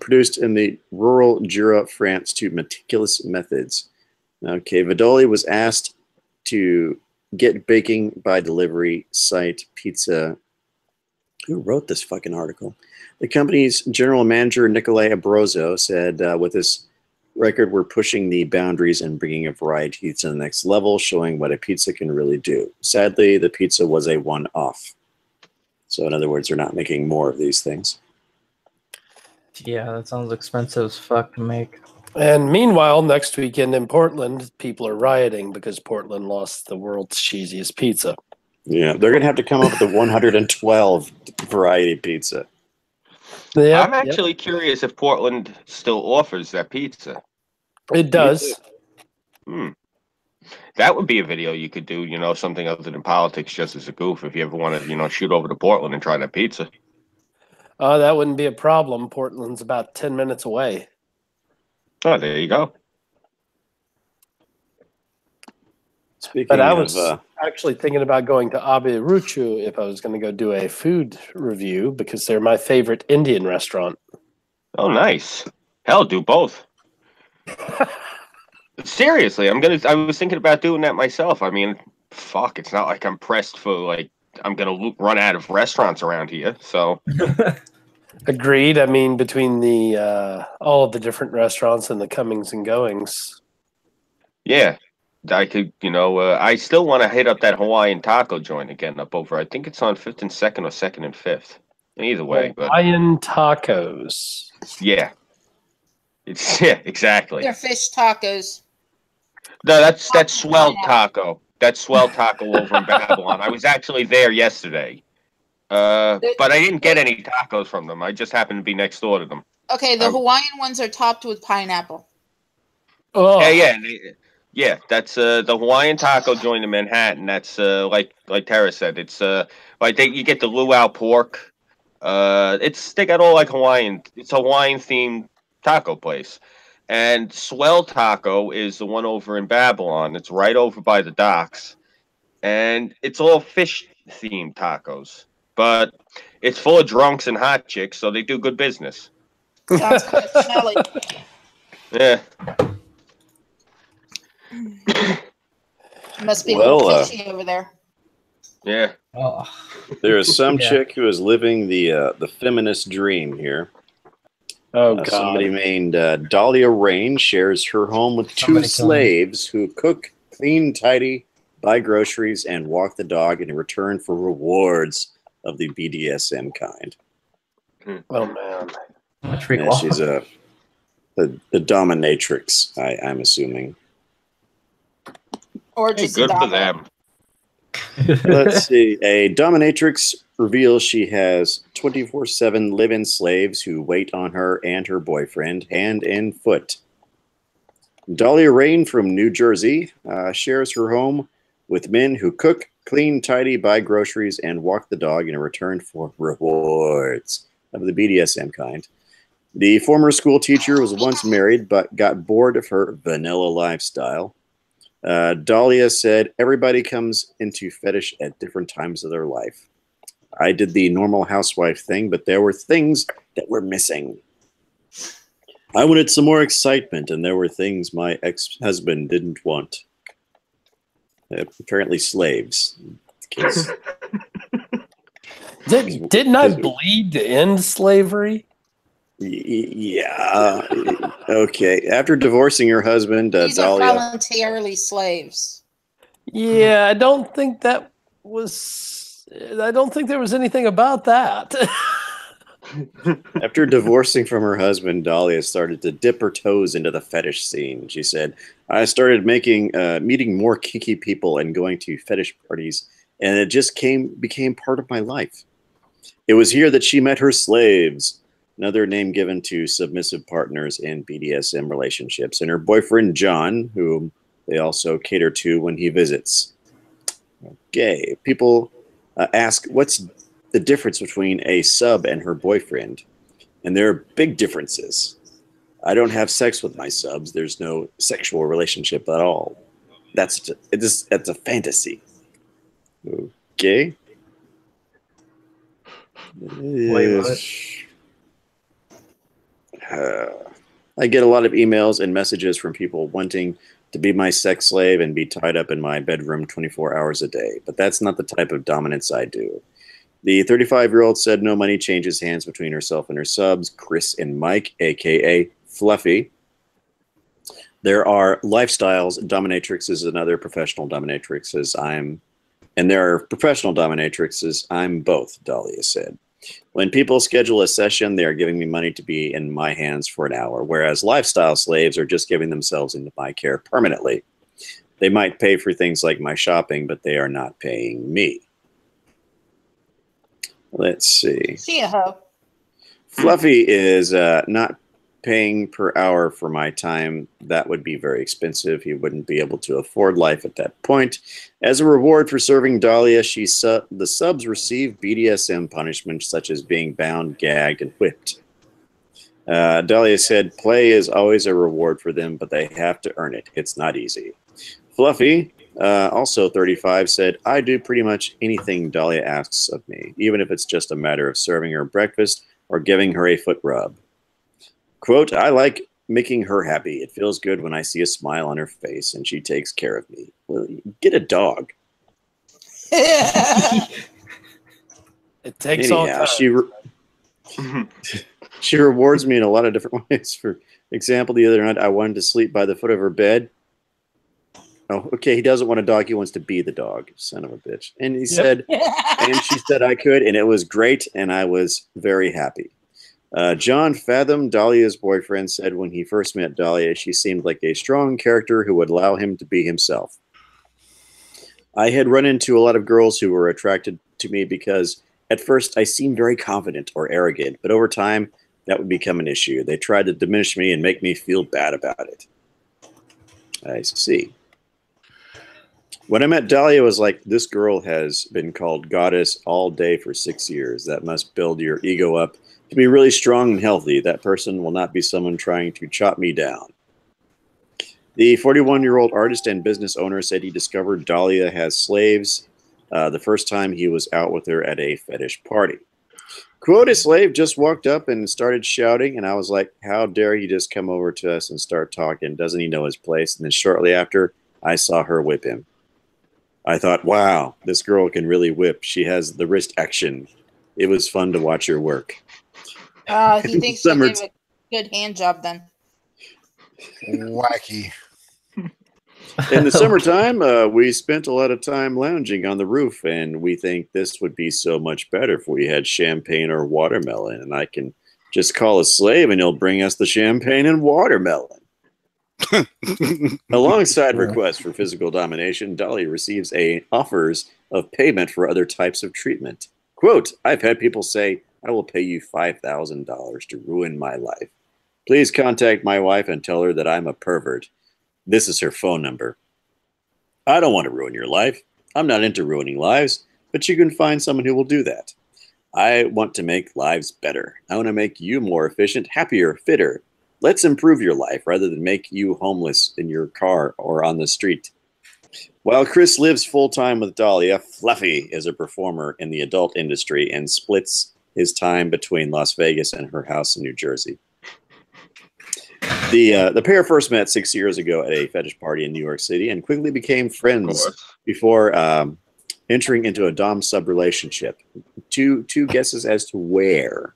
produced in the rural Jura, France, to meticulous methods. Okay, Vidoli was asked to get baking by delivery site Pizza. Who wrote this fucking article? The company's general manager, Nicolai Abruzzo, said, with this record, we're pushing the boundaries and bringing a variety to the next level, showing what a pizza can really do. Sadly, the pizza was a one-off. So in other words, they're not making more of these things. Yeah, that sounds expensive as fuck to make. And meanwhile, next weekend in Portland, people are rioting because Portland lost the world's cheesiest pizza. Yeah, they're going to have to come up with a 112 variety pizza. Yep, I'm actually curious if Portland still offers that pizza. It does. That would be a video you could do, something other than politics just as a goof if you ever want to, shoot over to Portland and try that pizza. That wouldn't be a problem. Portland's about 10 minutes away. Oh, there you go. But I was actually thinking about going to Abiruchu if I was going to go do a food review because they're my favorite Indian restaurant. Oh, nice. Hell, do both. Seriously, I was thinking about doing that myself. I mean, fuck, it's not like I'm pressed for, I'm going to run out of restaurants around here, so. Agreed. I mean, between the all of the different restaurants and the comings and goings. Yeah. I could, I still want to hit up that Hawaiian taco joint again up over. I think it's on 5th and 2nd or 2nd and 5th. Either way. Hawaiian tacos. Yeah. Exactly. They're fish tacos. No, that's Swell Taco. That's Swell Taco over in Babylon. I was actually there yesterday. But I didn't get any tacos from them. I just happened to be next door to them. Okay, the Hawaiian ones are topped with pineapple. Oh. Yeah, that's the Hawaiian taco joint in Manhattan. That's like Tara said. It's you get the luau pork. They got all Hawaiian. It's a Hawaiian themed taco place. And Swell Taco is the one over in Babylon. It's right over by the docks. And it's all fish themed tacos. But it's full of drunks and hot chicks, so they do good business. Sounds kind of smelly. Yeah. Must be a little fishy over there. Yeah. Oh. There is some chick who is living the feminist dream here. Oh, God. Somebody named Dahlia Rain shares her home with two slaves who cook, clean, tidy, buy groceries, and walk the dog in return for rewards of the BDSM kind. Oh, man. Yeah, she's the dominatrix, I'm assuming. Or just good for them. Let's see. A dominatrix reveals she has 24/7 live-in slaves who wait on her and her boyfriend hand and foot. Dahlia Rain from New Jersey shares her home with men who cook, clean, tidy, buy groceries, and walk the dog in return for rewards of the BDSM kind. The former school teacher was once married but got bored of her vanilla lifestyle. Dahlia said, everybody comes into fetish at different times of their life. I did the normal housewife thing, but there were things that were missing. I wanted some more excitement, and there were things my ex-husband didn't want. Apparently slaves. Didn't I bleed to end slavery? Yeah. Okay. After divorcing her husband, These Dahlia... are voluntarily slaves. Yeah, I don't think there was anything about that. After divorcing from her husband, Dahlia started to dip her toes into the fetish scene. She said, I started meeting more kinky people and going to fetish parties, and it just became part of my life. It was here that she met her slaves, another name given to submissive partners in BDSM relationships, and her boyfriend, John, whom they also cater to when he visits. Okay, people ask, what's the difference between a sub and her boyfriend? And there are big differences. I don't have sex with my subs. There's no sexual relationship at all. That's a fantasy. Okay. I get a lot of emails and messages from people wanting to be my sex slave and be tied up in my bedroom 24 hours a day. But that's not the type of dominance I do. The 35-year-old said no money changes hands between herself and her subs, Chris and Mike, a.k.a. Fluffy. There are lifestyles, dominatrixes, and other professional dominatrixes. And there are professional dominatrixes. I'm both, Dahlia said. When people schedule a session, they are giving me money to be in my hands for an hour, whereas lifestyle slaves are just giving themselves into my care permanently. They might pay for things like my shopping, but they are not paying me. Let's see. She a hoe. Fluffy is not paying per hour for my time. That would be very expensive. He wouldn't be able to afford life at that point. As a reward for serving Dahlia, the subs receive BDSM punishments such as being bound, gagged, and whipped. Dahlia said, play is always a reward for them, but they have to earn it. It's not easy. Fluffy, also 35, said, I do pretty much anything Dahlia asks of me, even if it's just a matter of serving her breakfast or giving her a foot rub. Quote, I like making her happy. It feels good when I see a smile on her face and she takes care of me. Well, get a dog. It takes all time. She rewards me in a lot of different ways. For example, the other night I wanted to sleep by the foot of her bed. Oh, okay, he doesn't want a dog. He wants to be the dog, son of a bitch. And he said, and she said I could, and it was great, and I was very happy. John Fathom, Dahlia's boyfriend, said when he first met Dahlia, she seemed like a strong character who would allow him to be himself. I had run into a lot of girls who were attracted to me because at first I seemed very confident or arrogant, but over time that would become an issue. They tried to diminish me and make me feel bad about it. I see. When I met Dahlia, it was like, this girl has been called goddess all day for 6 years. That must build your ego up to be really strong and healthy. That person will not be someone trying to chop me down. The 41-year-old artist and business owner said he discovered Dahlia has slaves the first time he was out with her at a fetish party. Quote, a slave just walked up and started shouting, and I was like, how dare he just come over to us and start talking? Doesn't he know his place? And then shortly after, I saw her whip him. I thought, wow, this girl can really whip. She has the wrist action. It was fun to watch her work. He thinks she gave a good hand job then. Wacky. In the summertime, we spent a lot of time lounging on the roof, and we think this would be so much better if we had champagne or watermelon. And I can just call a slave, and he'll bring us the champagne and watermelon. Alongside requests for physical domination, Dolly receives offers of payment for other types of treatment. Quote, I've had people say, I will pay you $5,000 to ruin my life. Please contact my wife and tell her that I'm a pervert. This is her phone number. I don't want to ruin your life. I'm not into ruining lives, but you can find someone who will do that. I want to make lives better. I want to make you more efficient, happier, fitter. Let's improve your life rather than make you homeless in your car or on the street. While Chris lives full-time with Dahlia, Fluffy is a performer in the adult industry and splits his time between Las Vegas and her house in New Jersey. The pair first met 6 years ago at a fetish party in New York City and quickly became friends before entering into a dom-sub relationship. Two guesses as to where.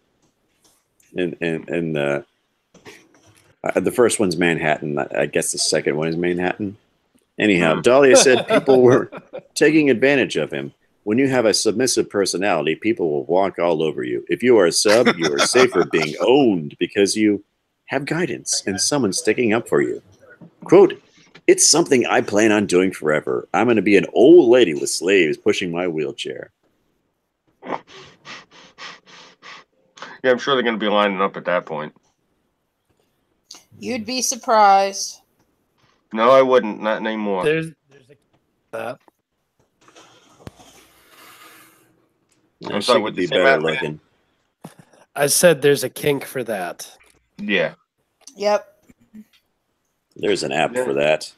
And the first one's Manhattan. I guess the second one is Manhattan. Anyhow, Dahlia said people were taking advantage of him. When you have a submissive personality, people will walk all over you. If you are a sub, you are safer being owned because you have guidance and someone sticking up for you. Quote, it's something I plan on doing forever. I'm going to be an old lady with slaves pushing my wheelchair. Yeah, I'm sure they're going to be lining up at that point. You'd be surprised. No, I wouldn't. Not anymore. There's that. I she would be better looking. I said there's a kink for that. Yeah. Yep. There's an app for that.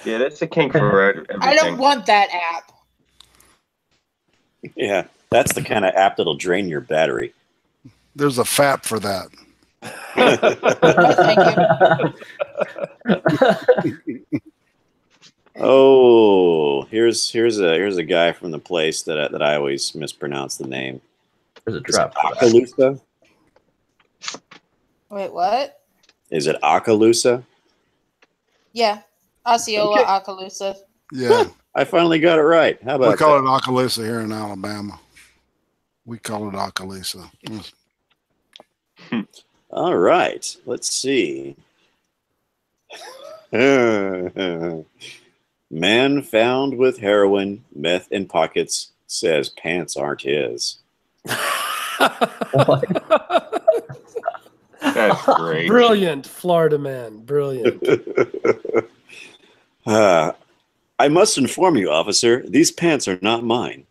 Yeah, that's a kink for everything. I don't want that app. Yeah, that's the kind of app that'll drain your battery. There's a FAP for that. Thank you. Oh, here's a guy from the place that I always mispronounce the name. There's a trap. Akalusa? Wait, what? Is it Akalusa? Yeah. Osceola Akalusa. Yeah. I finally got it right. How about we call it Akalusa here in Alabama. We call it Akalusa. All right. Let's see. Man found with heroin, meth in pockets, says pants aren't his. That's great. Brilliant, Florida man. Brilliant. I must inform you, officer, these pants are not mine.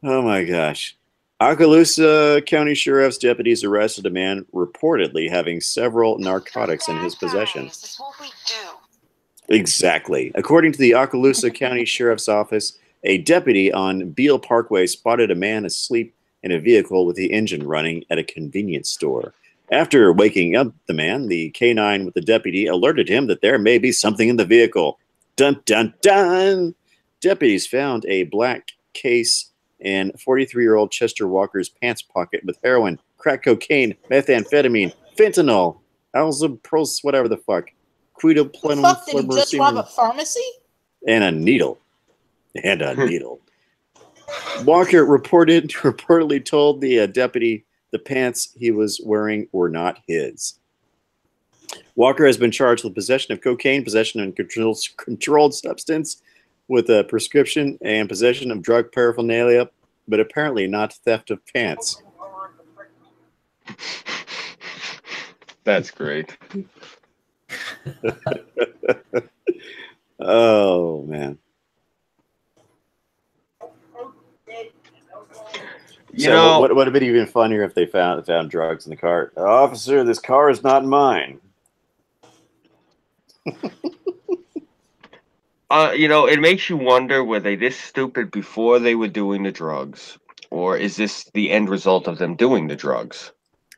Oh my gosh. Okaloosa County Sheriff's deputies arrested a man reportedly having several narcotics in his possession. This is what we do. Exactly. According to the Okaloosa County Sheriff's Office, a deputy on Beale Parkway spotted a man asleep in a vehicle with the engine running at a convenience store. After waking up the man, the K-9 with the deputy alerted him that there may be something in the vehicle. Dun, dun, dun! Deputies found a black case in 43-year-old Chester Walker's pants pocket with heroin, crack cocaine, methamphetamine, fentanyl, alzapros, whatever the fuck. The fuck did he just rob a pharmacy? And a needle. And a needle. Walker reportedly told the deputy the pants he was wearing were not his. Walker has been charged with possession of cocaine, possession of controlled substance with a prescription, and possession of drug paraphernalia, but apparently not theft of pants. That's great. Oh, man. What would have been even funnier if they found drugs in the car? Officer, this car is not mine. It makes you wonder, were they this stupid before they were doing the drugs? Or is this the end result of them doing the drugs?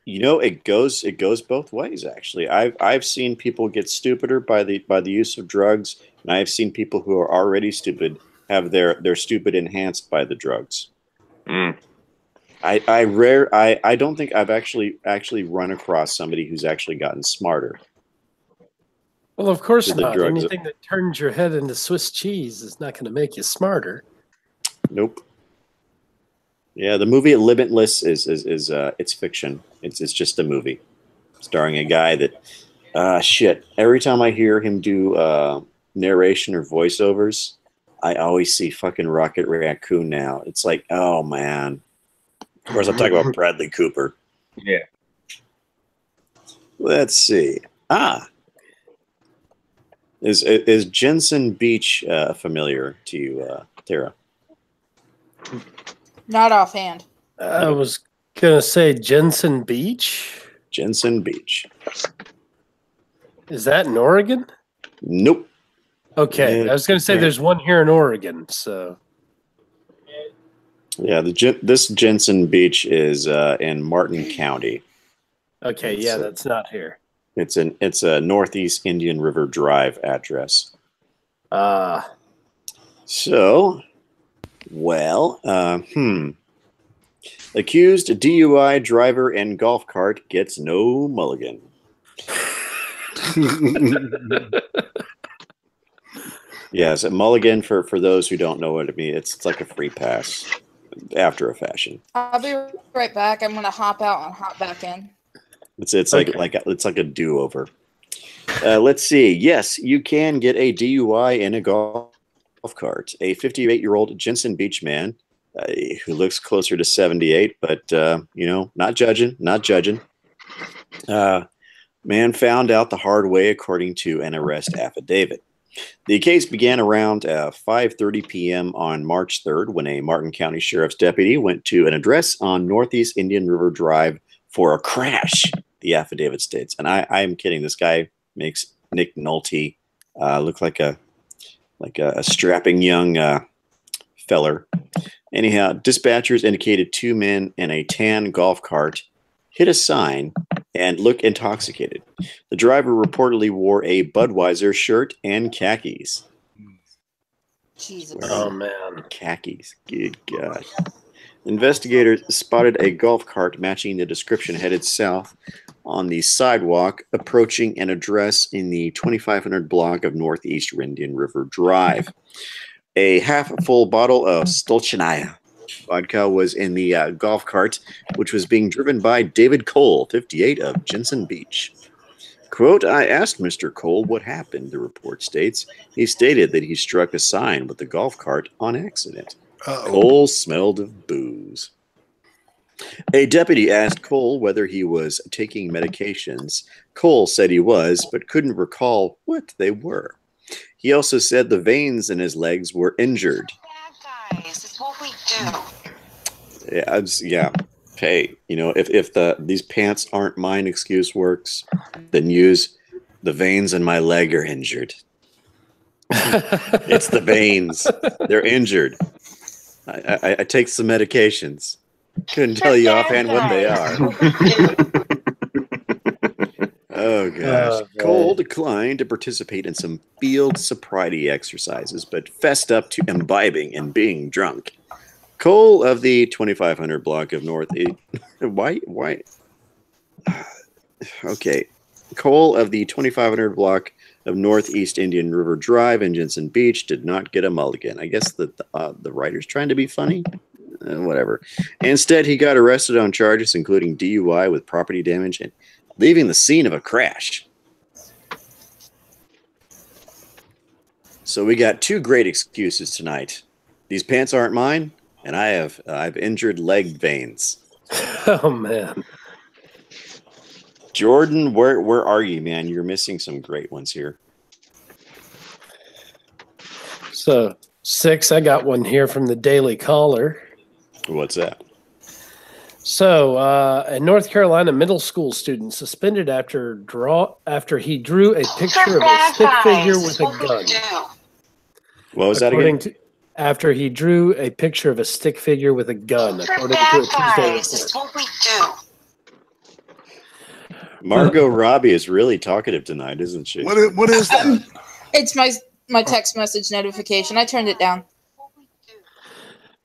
It goes both ways, actually. I've seen people get stupider by the use of drugs, and I've seen people who are already stupid have their stupid enhanced by the drugs. Mm. I don't think I've actually run across somebody who's actually gotten smarter. Well, of course not. Anything that turns your head into Swiss cheese is not going to make you smarter. Nope. Yeah, the movie Limitless is it's fiction. It's just a movie. starring a guy that, shit, every time I hear him do narration or voiceovers, I always see fucking Rocket Raccoon now. It's like, oh, man. Of course, I'm talking about Bradley Cooper. Yeah. Let's see. Is Jensen Beach familiar to you, Tara? Not offhand. I was going to say Jensen Beach. Jensen Beach. Is that in Oregon? Nope. Okay. I was going to say there's one here in Oregon. So. Yeah, this Jensen Beach is in Martin County. Okay, yeah, that's not here. It's a Northeast Indian River Drive address. So, well, accused DUI driver and golf cart gets no mulligan. Yes, a mulligan for those who don't know what it means. It's like a free pass after a fashion. I'll be right back. I'm gonna hop out and hop back in. It's okay. It's like a do-over. Let's see. Yes, you can get a DUI in a golf cart. A 58-year-old Jensen Beach man who looks closer to 78, but you know, not judging. Man found out the hard way, according to an arrest affidavit. The case began around 5:30 p.m. on March 3rd when a Martin County Sheriff's deputy went to an address on Northeast Indian River Drive for a crash, the affidavit states. And I'm kidding. This guy makes Nick Nolte look like a strapping young feller. Anyhow, dispatchers indicated two men in a tan golf cart hit a sign and look intoxicated. The driver reportedly wore a Budweiser shirt and khakis. Jesus. Oh, man. Khakis. Good God. Investigators spotted a golf cart matching the description headed south on the sidewalk, approaching an address in the 2500 block of Northeast Indian River Drive. A half-full bottle of Stolchanaya vodka was in the golf cart, which was being driven by David Cole, 58, of Jensen Beach. Quote, I asked Mr. Cole what happened, the report states. He stated that he struck a sign with the golf cart on accident. Cole smelled of booze. A deputy asked Cole whether he was taking medications. Cole said he was, but couldn't recall what they were. He also said the veins in his legs were injured. It's what we do. Yeah. Hey, you know, if these pants aren't mine excuse works, then use the veins in my leg are injured. It's the veins. They're injured. I take some medications. Couldn't tell you offhand what they are. Oh, gosh. Cole declined to participate in some field sobriety exercises, but fessed up to imbibing and being drunk. Cole of the 2500 block of North... Why? Okay. Cole of the 2500 block of Northeast Indian River Drive in Jensen Beach did not get a mulligan. I guess the writer's trying to be funny. Whatever. Instead, he got arrested on charges including DUI with property damage and leaving the scene of a crash. So we got two great excuses tonight. These pants aren't mine, and I've injured leg veins. Oh, man. Jordan, where are you, man? You're missing some great ones here. So, 6, I got one here from the Daily Caller. What's that? So, a North Carolina middle school student suspended after he drew a picture of a stick figure with a gun. What was that again? After he drew a picture of a stick figure with a gun, according to a Tuesday report. What we do. Margot Robbie is really talkative tonight, isn't she? What is that? It's my text message notification. I turned it down.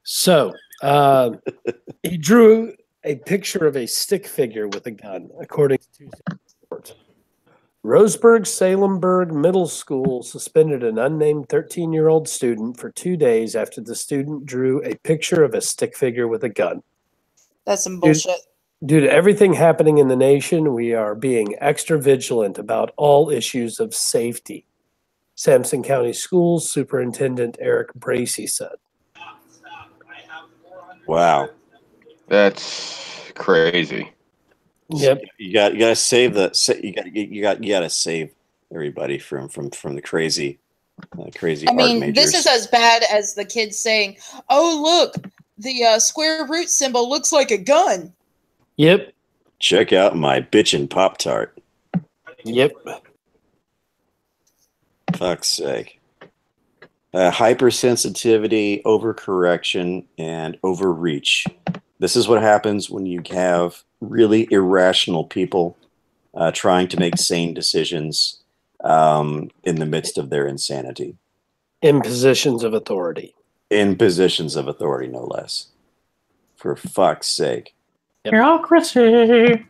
So, he drew a picture of a stick figure with a gun, according to Tuesday report. Roseburg-Salemburg Middle School suspended an unnamed 13-year-old student for 2 days after the student drew a picture of a stick figure with a gun. That's some bullshit. Due to everything happening in the nation, we are being extra vigilant about all issues of safety. Sampson County Schools Superintendent Eric Bracey said. Wow. That's crazy. Yep. You gotta save you gotta save everybody from the crazy crazy I art mean, majors. this is as bad as the kids saying, "Oh, look, the square root symbol looks like a gun." Yep. Check out my bitchin' Pop-Tart. Yep. Fuck's sake. Hypersensitivity, overcorrection, and overreach. This is what happens when you have really irrational people trying to make sane decisions in the midst of their insanity. In positions of authority. In positions of authority, no less. For fuck's sake. Yep. Bureaucracy.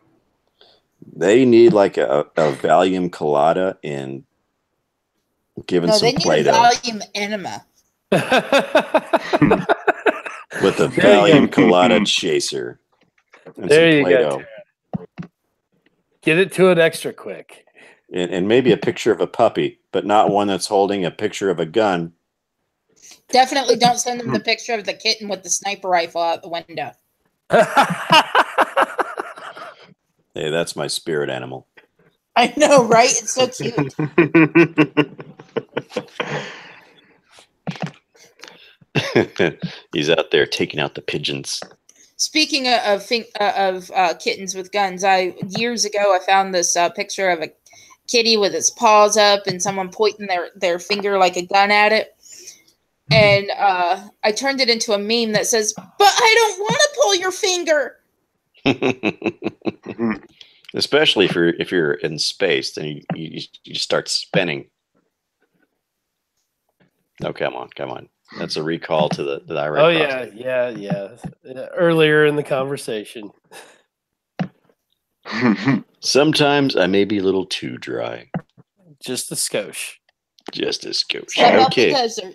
They need like a Valium colada and given No, some they need Play-Doh. a volume enema. With a Valium colada chaser. And There some you Play-Doh. go. Get it to it extra quick. And maybe a picture of a puppy, but not one that's holding a picture of a gun. Definitely don't send them the picture of the kitten with the sniper rifle out the window. Hey, that's my spirit animal. I know, right? It's so cute. He's out there taking out the pigeons. Speaking of kittens with guns, years ago I found this picture of a kitty with its paws up and someone pointing their finger like a gun at it. And I turned it into a meme that says, "But I don't want to pull your finger." Especially if you're in space, then you start spinning. Oh, come on. That's a recall to the Iraq. Oh yeah. Earlier in the conversation. Sometimes I may be a little too dry. Just a skosh. Just a skosh. What about Okay. the desert?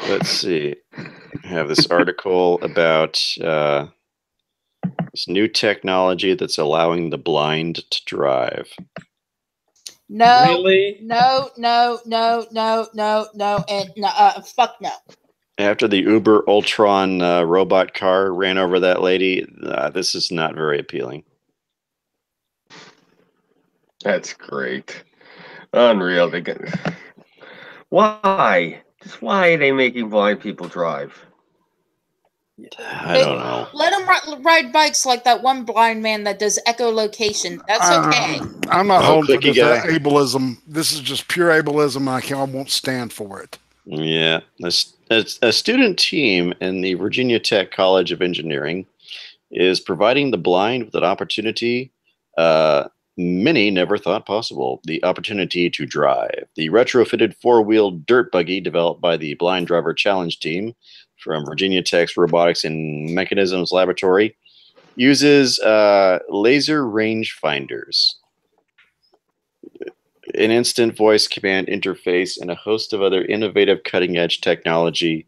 Let's see. I have this article about this new technology that's allowing the blind to drive. No. Really? No, and fuck no. After the Uber Ultron robot car ran over that lady, this is not very appealing. That's great. Unreal. Why? Just why are they making blind people drive? I don't know. Let them ride bikes like that one blind man that does echolocation. That's okay. I'm not holding for clicky this guy. ableism. This is just pure ableism, and I won't stand for it. Yeah. A student team in the Virginia Tech College of Engineering is providing the blind with an opportunity many never thought possible, the opportunity to drive. The retrofitted four-wheeled dirt buggy developed by the Blind Driver Challenge team from Virginia Tech's Robotics and Mechanisms Laboratory uses laser rangefinders, an instant voice command interface, and a host of other innovative cutting-edge technology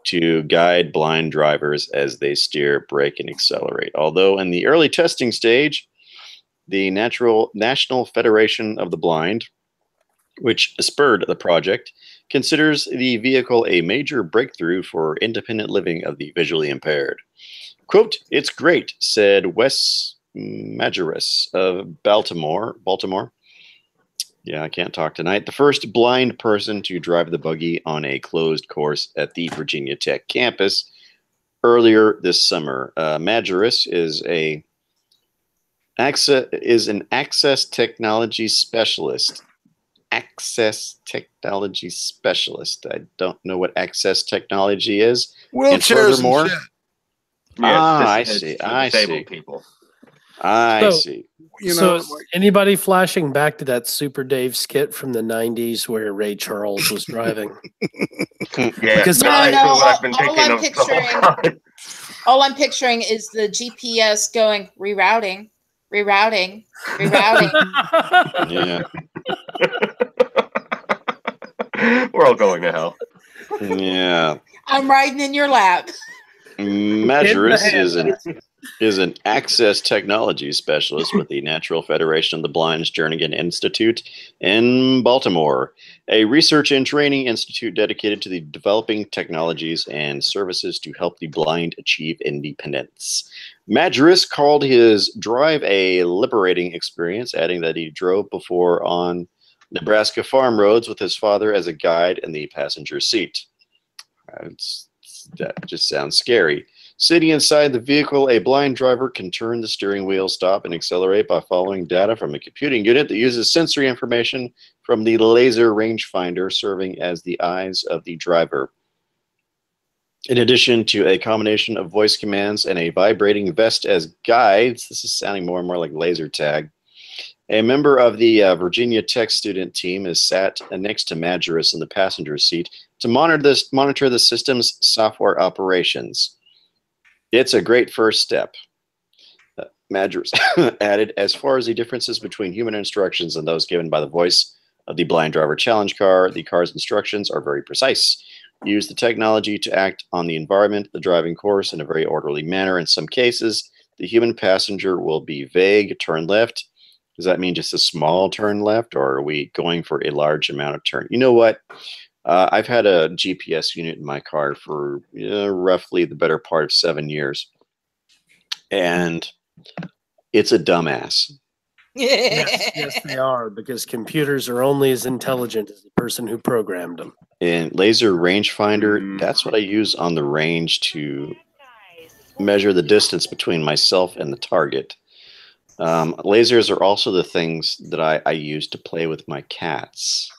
to guide blind drivers as they steer, brake, and accelerate. Although in the early testing stage, the National Federation of the Blind, which spurred the project, considers the vehicle a major breakthrough for independent living of the visually impaired. Quote, "It's great," said Wes Majerus of Baltimore. Yeah, I can't talk tonight. The first blind person to drive the buggy on a closed course at the Virginia Tech campus earlier this summer. Majerus is an access technology specialist. Access technology specialist. I don't know what access technology is. Wheelchairs and shit. I Yes, see. for I disabled see. people. I see. So is anybody flashing back to that Super Dave skit from the 90s where Ray Charles was driving? Yeah, Because I've been thinking of the whole time. All I'm picturing is the GPS going rerouting. Yeah. We're all going to hell. Yeah. I'm riding in your lap. Majerus is an access technology specialist with the Natural Federation of the Blind's Jernigan Institute in Baltimore, a research and training institute dedicated to the developing technologies and services to help the blind achieve independence. Madras called his drive a liberating experience, adding that he drove before on Nebraska farm roads with his father as a guide in the passenger seat. That just sounds scary. Sitting inside the vehicle, a blind driver can turn the steering wheel, stop, and accelerate by following data from a computing unit that uses sensory information from the laser rangefinder serving as the eyes of the driver. In addition to a combination of voice commands and a vibrating vest as guides, this is sounding more and more like laser tag. A member of the Virginia Tech student team is sat next to Madras in the passenger seat to monitor the system's software operations. It's a great first step. Madras added, as far as the differences between human instructions and those given by the voice of the blind driver challenge car, the car's instructions are very precise. Use the technology to act on the environment, the driving course in a very orderly manner. In some cases, the human passenger will be vague, turn left. Does that mean just a small turn left, or are we going for a large amount of turn? You know what? I've had a GPS unit in my car for roughly the better part of 7 years. And it's a dumbass. Yes, they are, because computers are only as intelligent as the person who programmed them. And laser rangefinder, that's what I use on the range to measure the distance between myself and the target. Lasers are also the things that I use to play with my cats.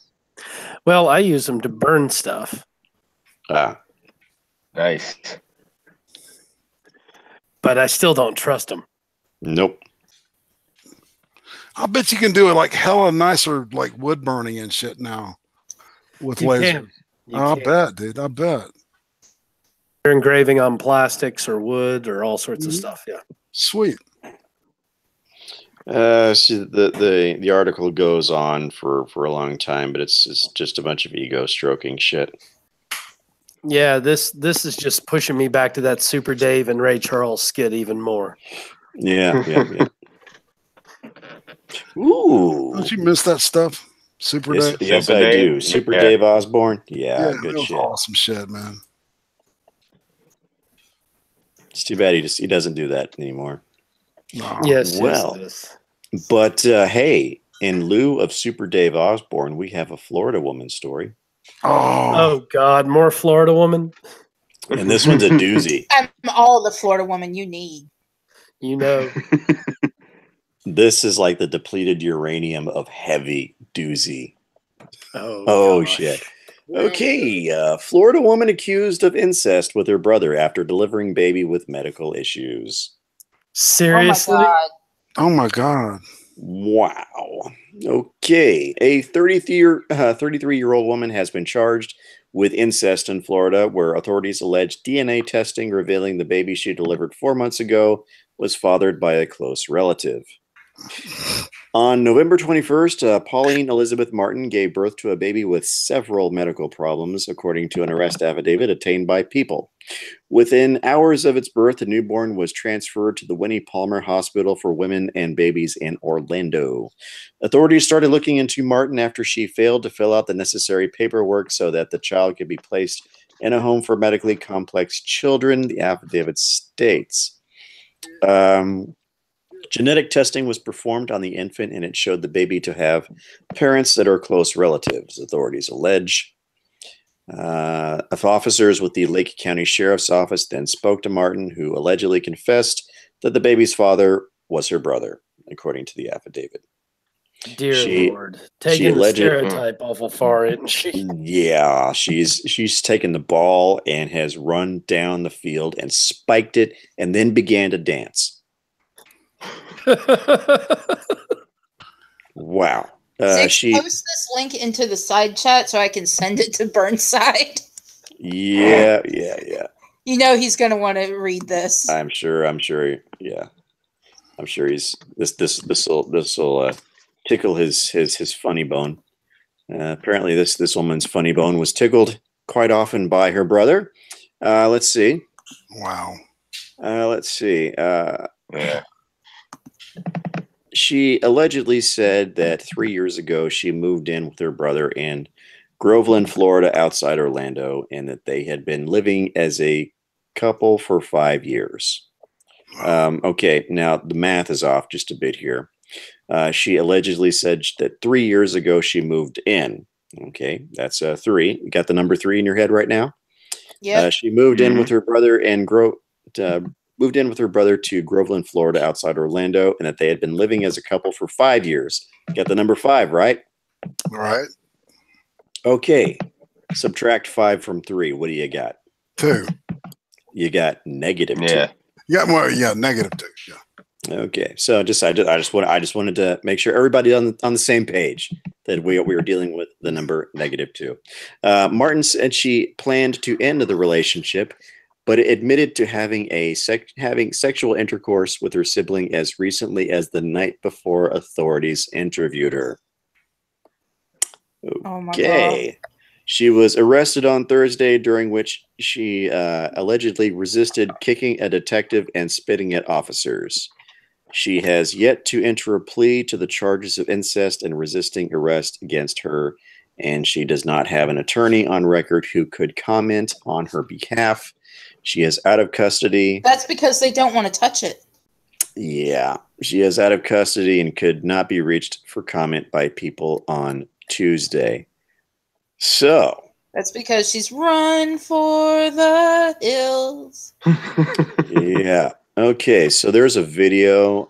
Well, I use them to burn stuff. Nice. But I still don't trust them. Nope. I bet you can do it like hella nicer, like wood burning and shit now with lasers. I bet, dude. I bet. They're engraving on plastics or wood or all sorts of stuff. Yeah. Sweet. See, the article goes on for a long time, but it's just a bunch of ego stroking shit. Yeah, this is just pushing me back to that Super Dave and Ray Charles skit even more. Yeah. Ooh. Don't you miss that stuff? Super Dave? Yes, I do. Super Dave Osborne. Yeah, good shit. Awesome shit, man. It's too bad he doesn't do that anymore. No. Yes. Well, yes. But hey, in lieu of Super Dave Osborne, we have a Florida woman story. Oh God, more Florida woman. And this one's a doozy. I'm all the Florida woman you need. You know. This is like the depleted uranium of heavy doozy. Oh shit. Okay, Florida woman accused of incest with her brother after delivering baby with medical issues. Seriously? Oh my God. Wow. Okay. A 33-year-old woman has been charged with incest in Florida, where authorities allege DNA testing revealing the baby she delivered 4 months ago was fathered by a close relative. On November 21st, Pauline Elizabeth Martin gave birth to a baby with several medical problems, according to an arrest affidavit obtained by People. Within hours of its birth, the newborn was transferred to the Winnie Palmer Hospital for Women and Babies in Orlando. Authorities started looking into Martin after she failed to fill out the necessary paperwork so that the child could be placed in a home for medically complex children, the affidavit states. Genetic testing was performed on the infant, and it showed the baby to have parents that are close relatives, authorities allege. Officers with the Lake County Sheriff's Office then spoke to Martin, who allegedly confessed that the baby's father was her brother, according to the affidavit. Dear Lord, taking the stereotype awful far, isn't she? Yeah, she's taken the ball and has run down the field and spiked it, and then began to dance. Wow. She post this link into the side chat so I can send it to Burnside. Yeah. You know he's going to want to read this. I'm sure. Yeah. I'm sure he's this will tickle his funny bone. Apparently this woman's funny bone was tickled quite often by her brother. Let's see. Wow. Let's see. Yeah. She allegedly said that 3 years ago she moved in with her brother in Groveland, Florida, outside Orlando, and that they had been living as a couple for 5 years. Okay, now the math is off just a bit here. She allegedly said that 3 years ago she moved in. Okay, that's 3. You got the number 3 in your head right now? Yeah. She moved in with her brother and moved in with her brother to Groveland, Florida, outside Orlando, and that they had been living as a couple for 5 years. Got the number 5, right? All right. Okay. Subtract 5 from 3. What do you got? 2. You got -2. Yeah. Yeah, well, yeah, -2. Yeah. Okay. So I just wanted to make sure everybody on the same page that we were dealing with the number -2. Martin said she planned to end the relationship, but admitted to having having sexual intercourse with her sibling as recently as the night before authorities interviewed her. Oh my Okay. She was arrested on Thursday, during which she allegedly resisted kicking a detective and spitting at officers. She has yet to enter a plea to the charges of incest and resisting arrest against her, and she does not have an attorney on record who could comment on her behalf. She is out of custody. That's because they don't want to touch it. Yeah, she is out of custody and could not be reached for comment by people on Tuesday. So. That's because she's run for the hills. Yeah. Okay, so there's a video.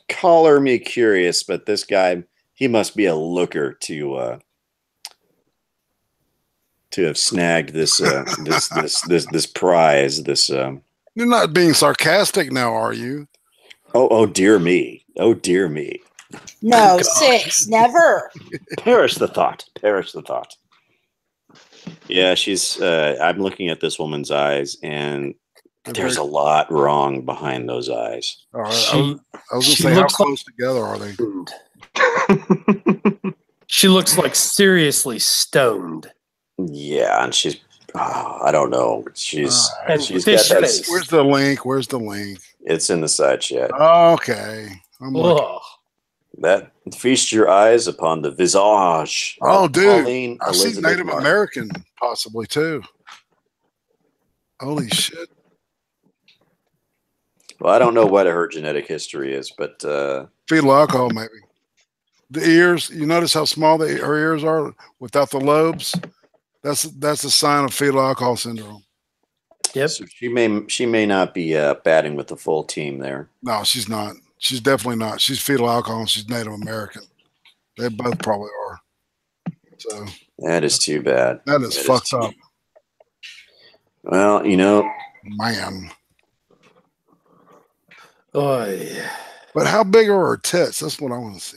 Color me curious, but this guy, he must be a looker to have snagged this this prize. You're not being sarcastic now, are you? Oh dear me. Oh dear me. No, 6, never. Perish the thought. Perish the thought. Yeah, she's. I'm looking at this woman's eyes, and there's a lot wrong behind those eyes. All right. I was going to say, how close together are they? She looks like seriously stoned. Yeah, and she's. I don't know. She's got that. Where's the link? Where's the link? It's in the side chat. Okay. That feast your eyes upon the visage. Oh, dude. I see Elizabeth Native Martin. American possibly too. Holy shit. Well, I don't know what her genetic history is, but fetal alcohol, maybe. The ears, you notice how small her ears are without the lobes? That's a sign of fetal alcohol syndrome. Yep. So she may not be batting with the full team there. No, she's not. She's definitely not. She's fetal alcohol and she's Native American. They both probably are. So that is too bad. That is fucked up. Well, man. Oh yeah. But how big are her tits? That's what I want to see.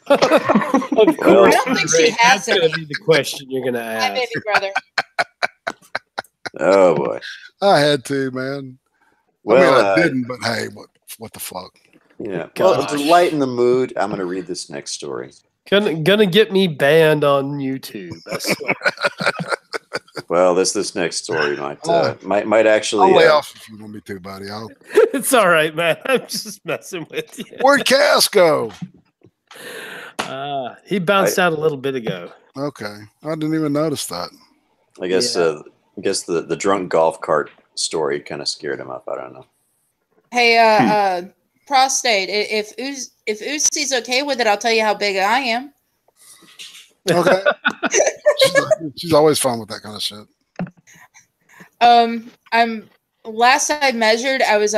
Of course, I don't think she has that's going to be the question you're going to Hi, ask. baby brother. Oh boy. I had to, man. Well, I didn't, but hey, what the fuck? Yeah. Well, to lighten the mood, I'm going to read this next story. Gonna get me banned on YouTube. Well, this next story might actually. I'll lay off if you want me to, buddy. It's all right, man. I'm just messing with you. Where'd Cass go? He bounced out a little bit ago. Okay, I didn't even notice that. I guess the drunk golf cart story kind of scared him up. I don't know. Hey, prostate. If Uzi's okay with it, I'll tell you how big I am. Okay. she's always fine with that kind of shit. Last I measured, I was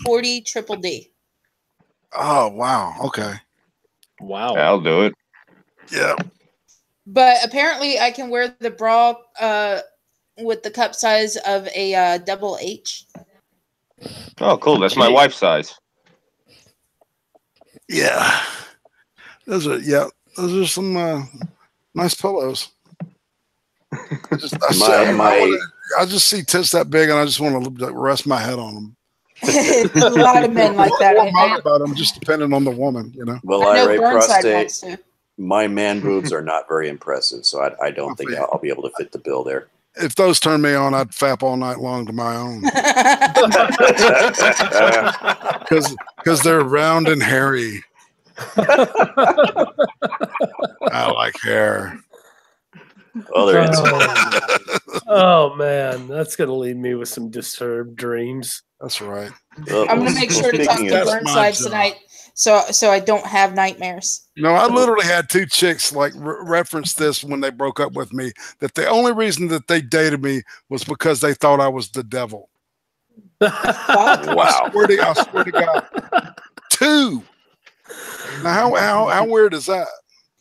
40 triple D. Oh wow. Okay. Wow. I'll do it. Yeah. But apparently, I can wear the bra with the cup size of a double H. Oh, cool. That's my wife's size. Yeah. Those are some nice pillows. I just see tits that big, and I just want to rest my head on them. A lot of men like that. About them, just depending on the woman, Well, I rate prostate. My man boobs are not very impressive, so I don't think I'll be able to fit the bill there. if those turn me on, I'd fap all night long to my own because they're round and hairy. I like hair. Well, there is. Oh man, that's gonna leave me with some disturbed dreams. That's right. Well, I'm gonna make sure to talk to That's my Burnsides job. tonight, so I don't have nightmares. No, I literally had two chicks like reference this when they broke up with me, that the only reason that they dated me was because they thought I was the devil. wow. I swear to God. Two. Now, how weird is that?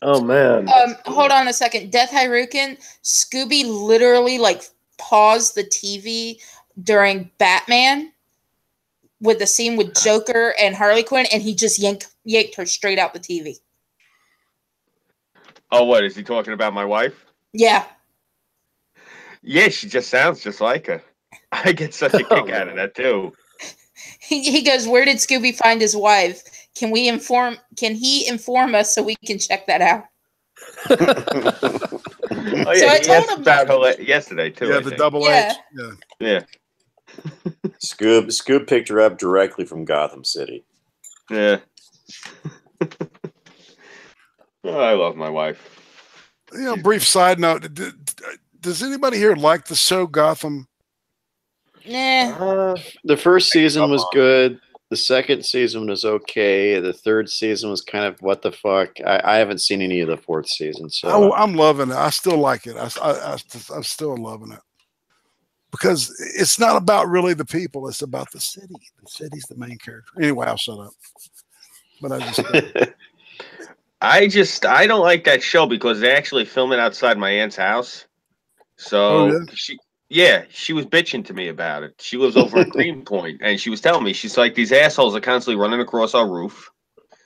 Oh man. Hold on a second. Death Hyrukin, Scooby literally like paused the TV during Batman with the scene with Joker and Harley Quinn, and he just yanked her straight out the TV. Oh, what is he talking about? My wife? Yeah. Yeah, she just sounds just like her. I get such a kick out of that too. He goes, "Where did Scooby find his wife? Can he inform us so we can check that out?" Oh yeah, So I he told asked him about her yesterday too. Yeah, I the think. double Yeah. H. Yeah. Yeah, Scoob picked her up directly from Gotham City. yeah. Oh, I love my wife. You know, brief side note. Does anybody here like the show Gotham? Nah. The first season was good. The second season was okay. The third season was kind of what the fuck. I haven't seen any of the fourth season, so I'm loving it. I still like it. I'm still loving it because it's not about really the people. It's about the city. The city's the main character. Anyway, I'll shut up. But I don't like that show because they actually film it outside my aunt's house. So she was bitching to me about it. She lives over in Greenpoint, and she was telling me, she's like, these assholes are constantly running across our roof.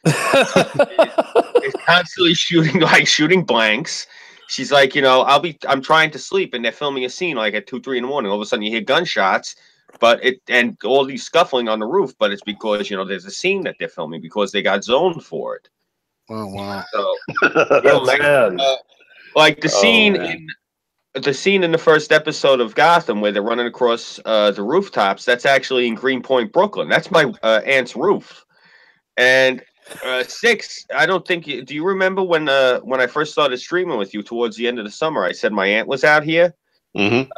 It's constantly shooting blanks. She's like, you know, I'm trying to sleep, and they're filming a scene like at 2, 3 in the morning. All of a sudden, you hear gunshots, and all these scuffling on the roof. But it's because, you know, there's a scene that they're filming because they got zoned for it. Oh wow! So, like the scene in the first episode of Gotham where they're running across the rooftops, that's actually in Greenpoint, Brooklyn. That's my aunt's roof. And 6, I don't think do you remember when I first started streaming with you towards the end of the summer? I said my aunt was out here. Mm-hmm.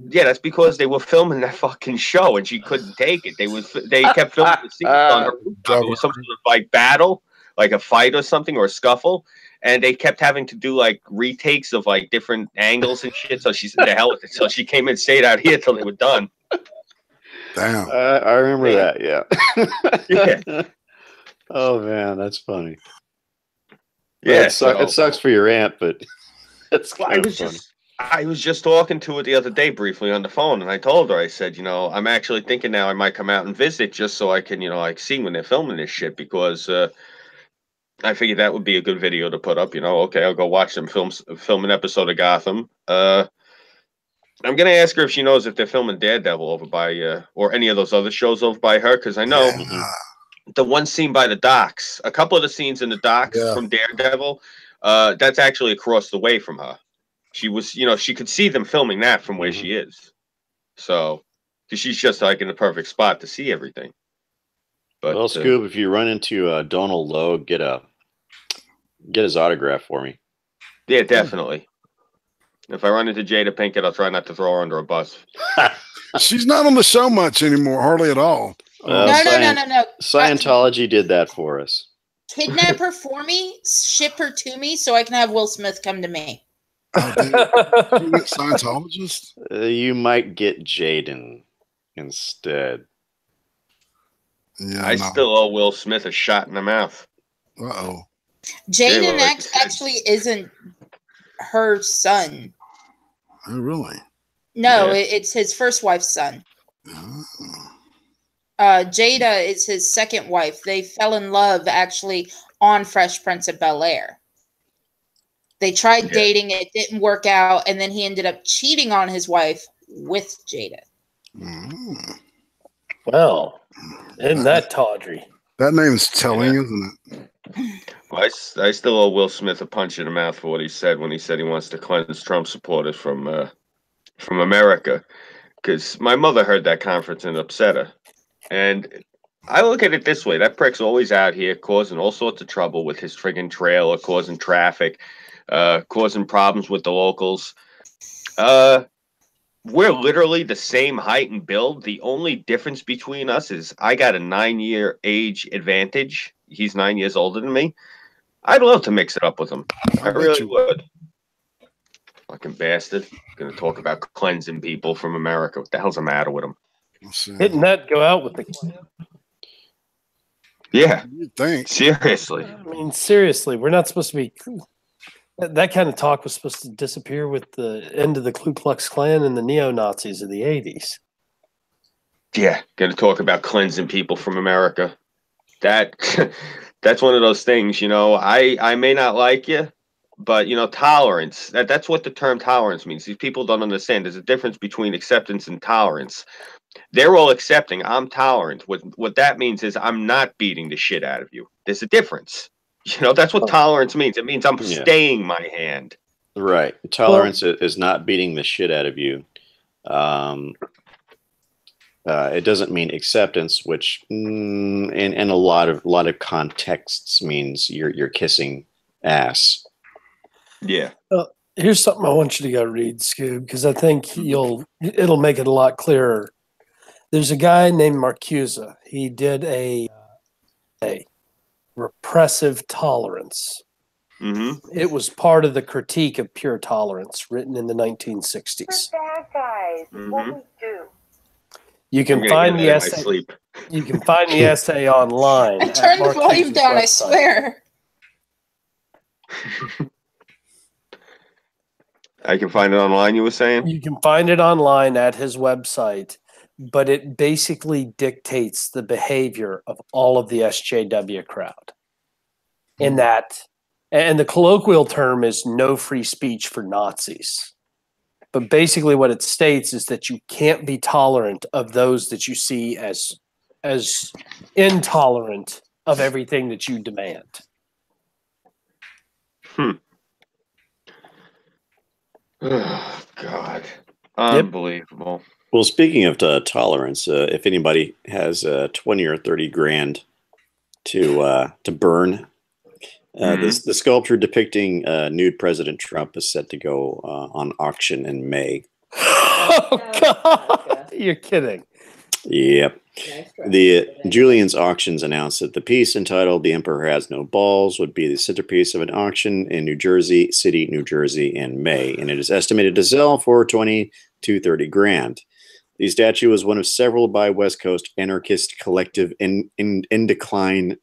Yeah, that's because they were filming that fucking show and she couldn't take it. They kept filming the scenes on her rooftop. It was some sort of like battle, like a fight or something, or a scuffle. And they kept having to do like retakes of like different angles and shit. So she said, "The hell with it." So she came and stayed out here till they were done. Damn. I remember that. Yeah. Yeah. Oh man, that's funny. Yeah, it sucks for your aunt, but it's kind of funny. I was just talking to her the other day briefly on the phone, and I told her, I said, you know, I'm actually thinking now I might come out and visit just so I can, you know, like see when they're filming this shit, because I figured that would be a good video to put up. You know, okay, I'll go watch them film an episode of Gotham. I'm gonna ask her if she knows if they're filming Daredevil over by or any of those other shows over by her, because I know the one scene by the docks, a couple of the scenes in the docks from Daredevil, that's actually across the way from her. She was, you know, she could see them filming that from where she is. So, because she's just like in the perfect spot to see everything. But, well, Scoob, if you run into Donald Lowe, get his autograph for me. Yeah, definitely. If I run into Jada Pinkett, I'll try not to throw her under a bus. She's not on the show much anymore, hardly at all. No. Scientology did that for us. Kidnap her for me, ship her to me, so I can have Will Smith come to me. Scientologist? You might get Jaden instead. Yeah, I still owe Will Smith a shot in the mouth. Uh-oh. Jaden actually isn't her son. Oh, really? No, it's his first wife's son. Oh. Jada is his second wife. They fell in love actually on Fresh Prince of Bel-Air. They tried dating, it didn't work out, and then he ended up cheating on his wife with Jada. Well, isn't that tawdry? That name's telling, isn't it? Well, I still owe Will Smith a punch in the mouth for what he said when he said he wants to cleanse Trump supporters from from America, because my mother heard that conference and upset her. And I look at it this way: that prick's always out here causing all sorts of trouble with his friggin' trailer, causing traffic, causing problems with the locals. We're literally the same height and build. The only difference between us is I got a 9-year age advantage. He's 9 years older than me. I'd love to mix it up with him. I really would. Fucking bastard. Gonna talk about cleansing people from America. What the hell's the matter with him? Didn't that go out with the clip? Yeah. You think? Seriously. I mean, seriously, we're not supposed to be. That kind of talk was supposed to disappear with the end of the Ku Klux Klan and the neo-Nazis of the 80s. Yeah, gonna talk about cleansing people from America. That's one of those things, you know. I may not like you, but you know, tolerance. That's what the term tolerance means. These people don't understand. There's a difference between acceptance and tolerance. They're all accepting. I'm tolerant. What that means is I'm not beating the shit out of you. There's a difference. You know, that's what tolerance means. It means I'm staying my hand. Right. Tolerance is not beating the shit out of you. It doesn't mean acceptance, which in a lot of contexts means you're kissing ass. Yeah. Here's something I want you to go read, Scoob, because I think it'll make it a lot clearer. There's a guy named Marcuse. He did a repressive tolerance. Mm-hmm. It was part of the critique of pure tolerance, written in the 1960s. Bad guys. What we do. You can find the essay. You can find the essay online. I turned the volume down. I swear. I can find it online. You were saying you can find it online at his website, but it basically dictates the behavior of all of the SJW crowd. In that, and the colloquial term is no free speech for Nazis. But basically what it states is that you can't be tolerant of those that you see as intolerant of everything that you demand. Oh, God. Unbelievable. Well, speaking of tolerance, if anybody has 20 or 30 grand to burn, the sculpture depicting nude President Trump is set to go on auction in May. Oh, God. You're kidding. Yep. The Julian's Auctions announced that the piece entitled "The Emperor Has No Balls" would be the centerpiece of an auction in New Jersey City, New Jersey in May, and it is estimated to sell for 20 to 30 grand. The statue was one of several by West Coast anarchist collective in decline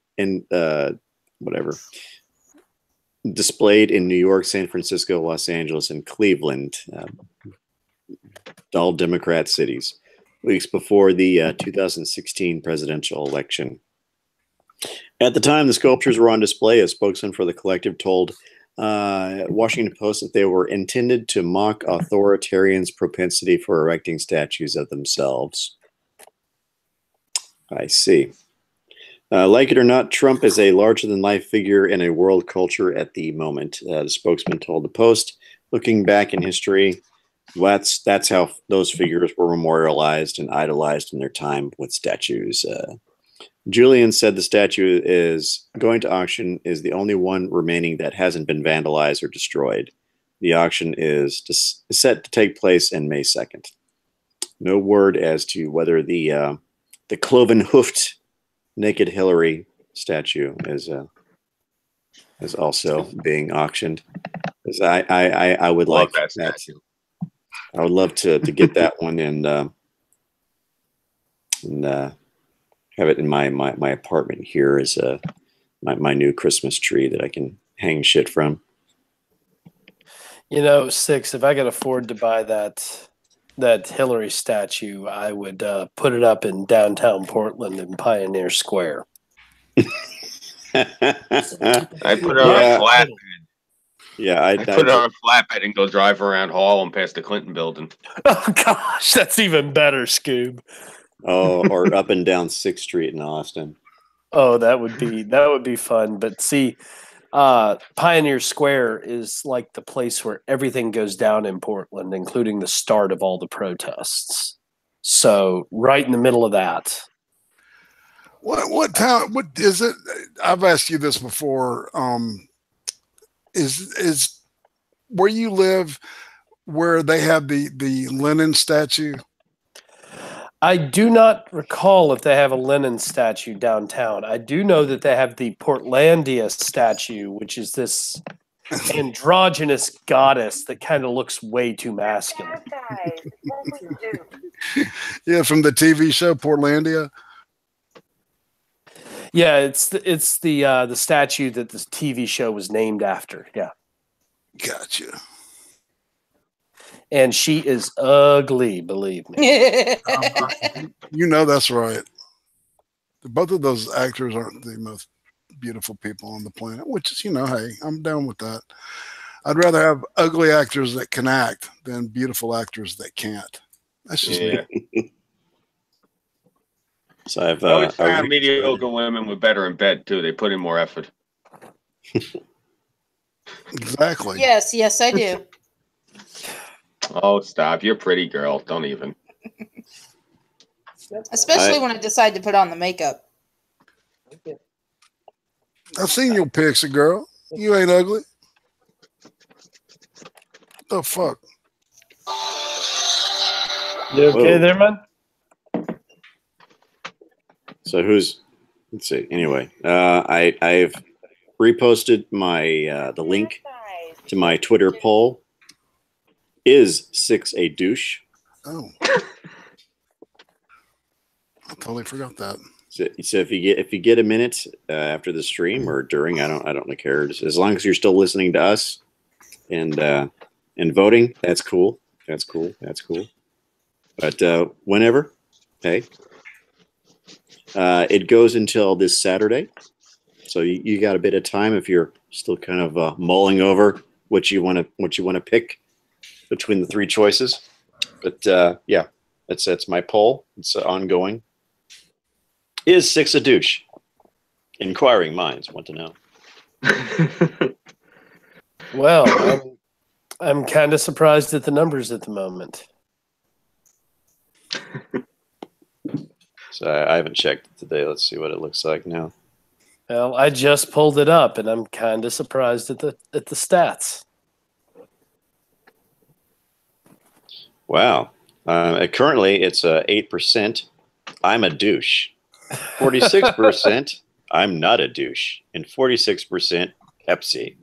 displayed in New York, San Francisco, Los Angeles, and Cleveland, all Democrat cities, weeks before the 2016 presidential election. At the time the sculptures were on display, a spokesman for the collective told Washington Post that they were intended to mock authoritarians' propensity for erecting statues of themselves. I see. Like it or not, Trump is a larger-than-life figure in a world culture at the moment, the spokesman told the Post. Looking back in history, that's how those figures were memorialized and idolized in their time with statues. Julian said the statue is going to auction is the only one remaining that hasn't been vandalized or destroyed. The auction is set to take place in May 2nd. No word as to whether the cloven-hoofed naked Hillary statue is also being auctioned. Because I would like that statue. I would love to get that one and have it in my apartment here as my new Christmas tree that I can hang shit from. You know, Six, if I could afford to buy that Hillary statue, I would put it up in downtown Portland in Pioneer Square. I put it on a flatbed. Yeah, I put it on a flatbed and go drive around Harlem past the Clinton building. Oh gosh, that's even better, Scoob. Oh, or up and down 6th Street in Austin. Oh, that would be fun. But see, Pioneer Square is like the place where everything goes down in Portland, including the start of all the protests. So right in the middle of that. What town? What is it? I've asked you this before. Is where you live where they have the Lenin statue? I do not recall if they have a Lenin statue downtown. I do know that they have the Portlandia statue, which is this androgynous goddess that kind of looks way too masculine. Guys, what we do. Yeah, from the TV show Portlandia. Yeah, it's the statue that the TV show was named after. Yeah, Gotcha. and she is ugly, believe me. You know that's right. Both of those actors aren't the most beautiful people on the planet, which is, hey, I'm down with that. I'd rather have ugly actors that can act than beautiful actors that can't. That's just me. So I've always found mediocre women were better in bed too. They put in more effort. Exactly. Yes, I do. Oh, stop! You're a pretty girl. Don't even. Especially when I decide to put on the makeup. I've seen your picture, girl. You ain't ugly. The fuck? You okay there, man? So let's see. Anyway, I've reposted my the link to my Twitter poll. Is 6 a douche? Oh, I totally forgot that. So if you get a minute after the stream or during, I don't care. As long as you're still listening to us and voting, that's cool. That's cool. But whenever, hey, it goes until this Saturday, so you got a bit of time if you're still kind of mulling over what you want to pick between the three choices. But yeah, that's my poll. It's ongoing. Is 6 a douche? Inquiring minds want to know. Well, I'm kind of surprised at the numbers at the moment. So I haven't checked it today. Let's see what it looks like now. Well, I just pulled it up, and I'm kind of surprised at the stats. Wow. Currently, it's 8%. I'm a douche. 46%. I'm not a douche, and 46% Pepsi.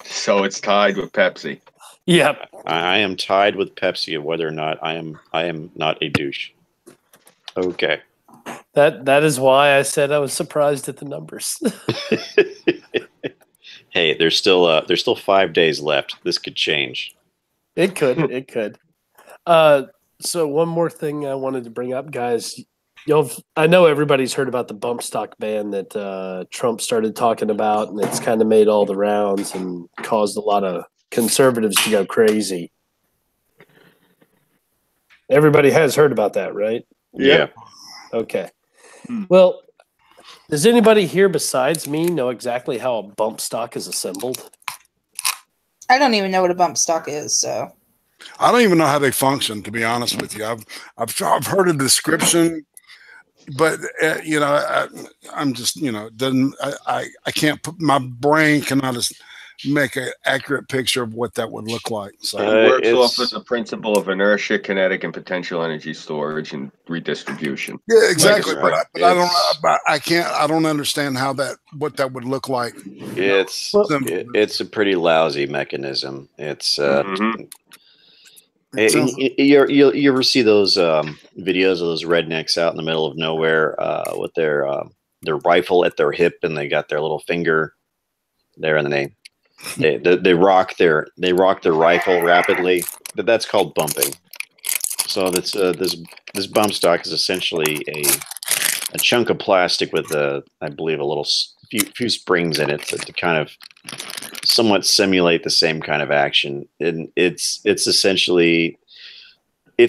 So it's tied with Pepsi. Yep. I am tied with Pepsi of whether or not I am not a douche. Okay. That is why I said I was surprised at the numbers. Hey, there's still 5 days left. This could change. It could. So one more thing I wanted to bring up, guys. I know everybody's heard about the bump stock ban that Trump started talking about, and it's kind of made all the rounds and caused a lot of conservatives to go crazy. Everybody has heard about that, right? Yeah. Okay. Well, does anybody here besides me know exactly how a bump stock is assembled? I don't even know what a bump stock is, so. I don't even know how they function, to be honest with you. I've heard a description, but I'm just I can't put my brain cannot make an accurate picture of what that would look like. So it works off of the principle of inertia, kinetic, and potential energy storage and redistribution. Yeah, exactly. Like but I don't understand what that would look like. It's a pretty lousy mechanism. It's you ever see those videos of those rednecks out in the middle of nowhere with their rifle at their hip, and they got their little finger there, and then they rock their rifle rapidly. That's called bumping. So that's this bump stock is essentially a chunk of plastic with I believe a little few springs in it to kind of somewhat simulate the same kind of action. And it's essentially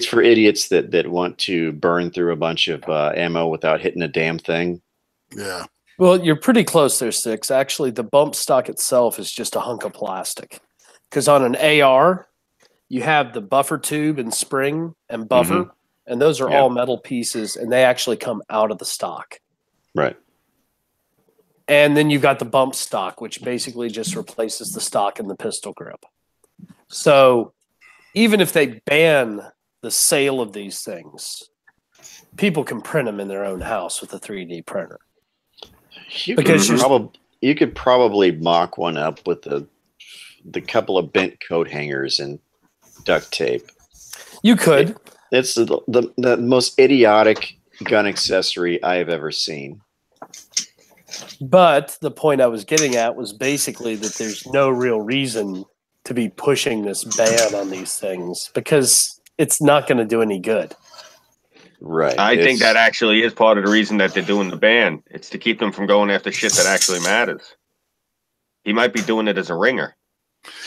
for idiots that want to burn through a bunch of ammo without hitting a damn thing. Yeah. Well, you're pretty close there, Six. Actually, the bump stock itself is just a hunk of plastic. Because on an AR, you have the buffer tube and spring and buffer, and those are all metal pieces, and they actually come out of the stock. Right. And then you've got the bump stock, which basically just replaces the stock and the pistol grip. So even if they ban the sale of these things, people can print them in their own house with a 3D printer. You could probably mock one up with the couple of bent coat hangers and duct tape. You could. It's the most idiotic gun accessory I've ever seen. But the point I was getting at was basically that there's no real reason to be pushing this ban on these things because it's not going to do any good. Right. I think that actually is part of the reason that they're doing the ban. It's to keep them from going after shit that actually matters. He might be doing it as a ringer.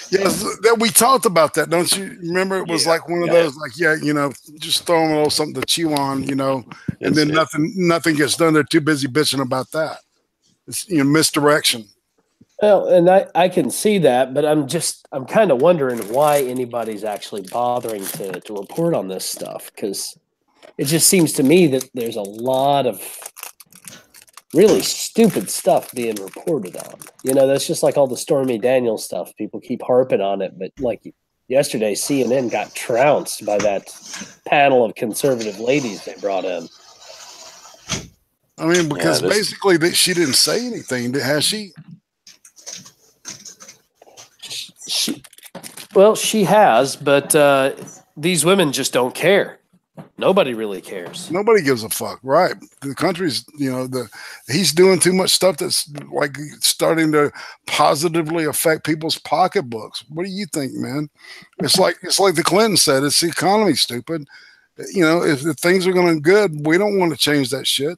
Yes, that we talked about that, don't you remember? It was like one of those, like, just throw them a little something to chew on, and then nothing gets done. They're too busy bitching about that. It's misdirection. Well, and I can see that, but I'm kind of wondering why anybody's actually bothering to report on this stuff, because it just seems to me that there's a lot of really stupid stuff being reported on. That's just like all the Stormy Daniels stuff. People keep harping on it, but like yesterday, CNN got trounced by that panel of conservative ladies they brought in. I mean, because basically she didn't say anything, has she? She has, but these women just don't care. Nobody really cares. Nobody gives a fuck, right? The country's, he's doing too much stuff that's like starting to positively affect people's pocketbooks. What do you think, man? It's like the Clinton said, it's the economy, stupid. If the things are going good, we don't want to change that shit.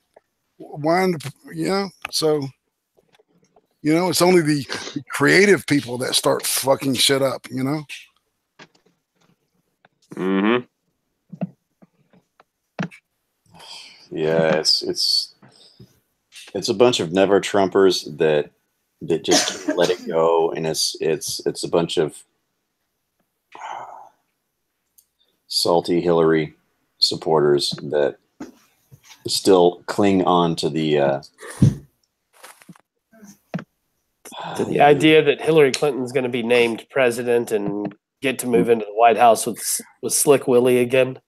So it's only the creative people that start fucking shit up, Mm-hmm. Yeah, it's a bunch of never Trumpers that just can't let it go, and it's a bunch of salty Hillary supporters that still cling on to the idea that Hillary Clinton's going to be named president and get to move into the White House with Slick Willie again.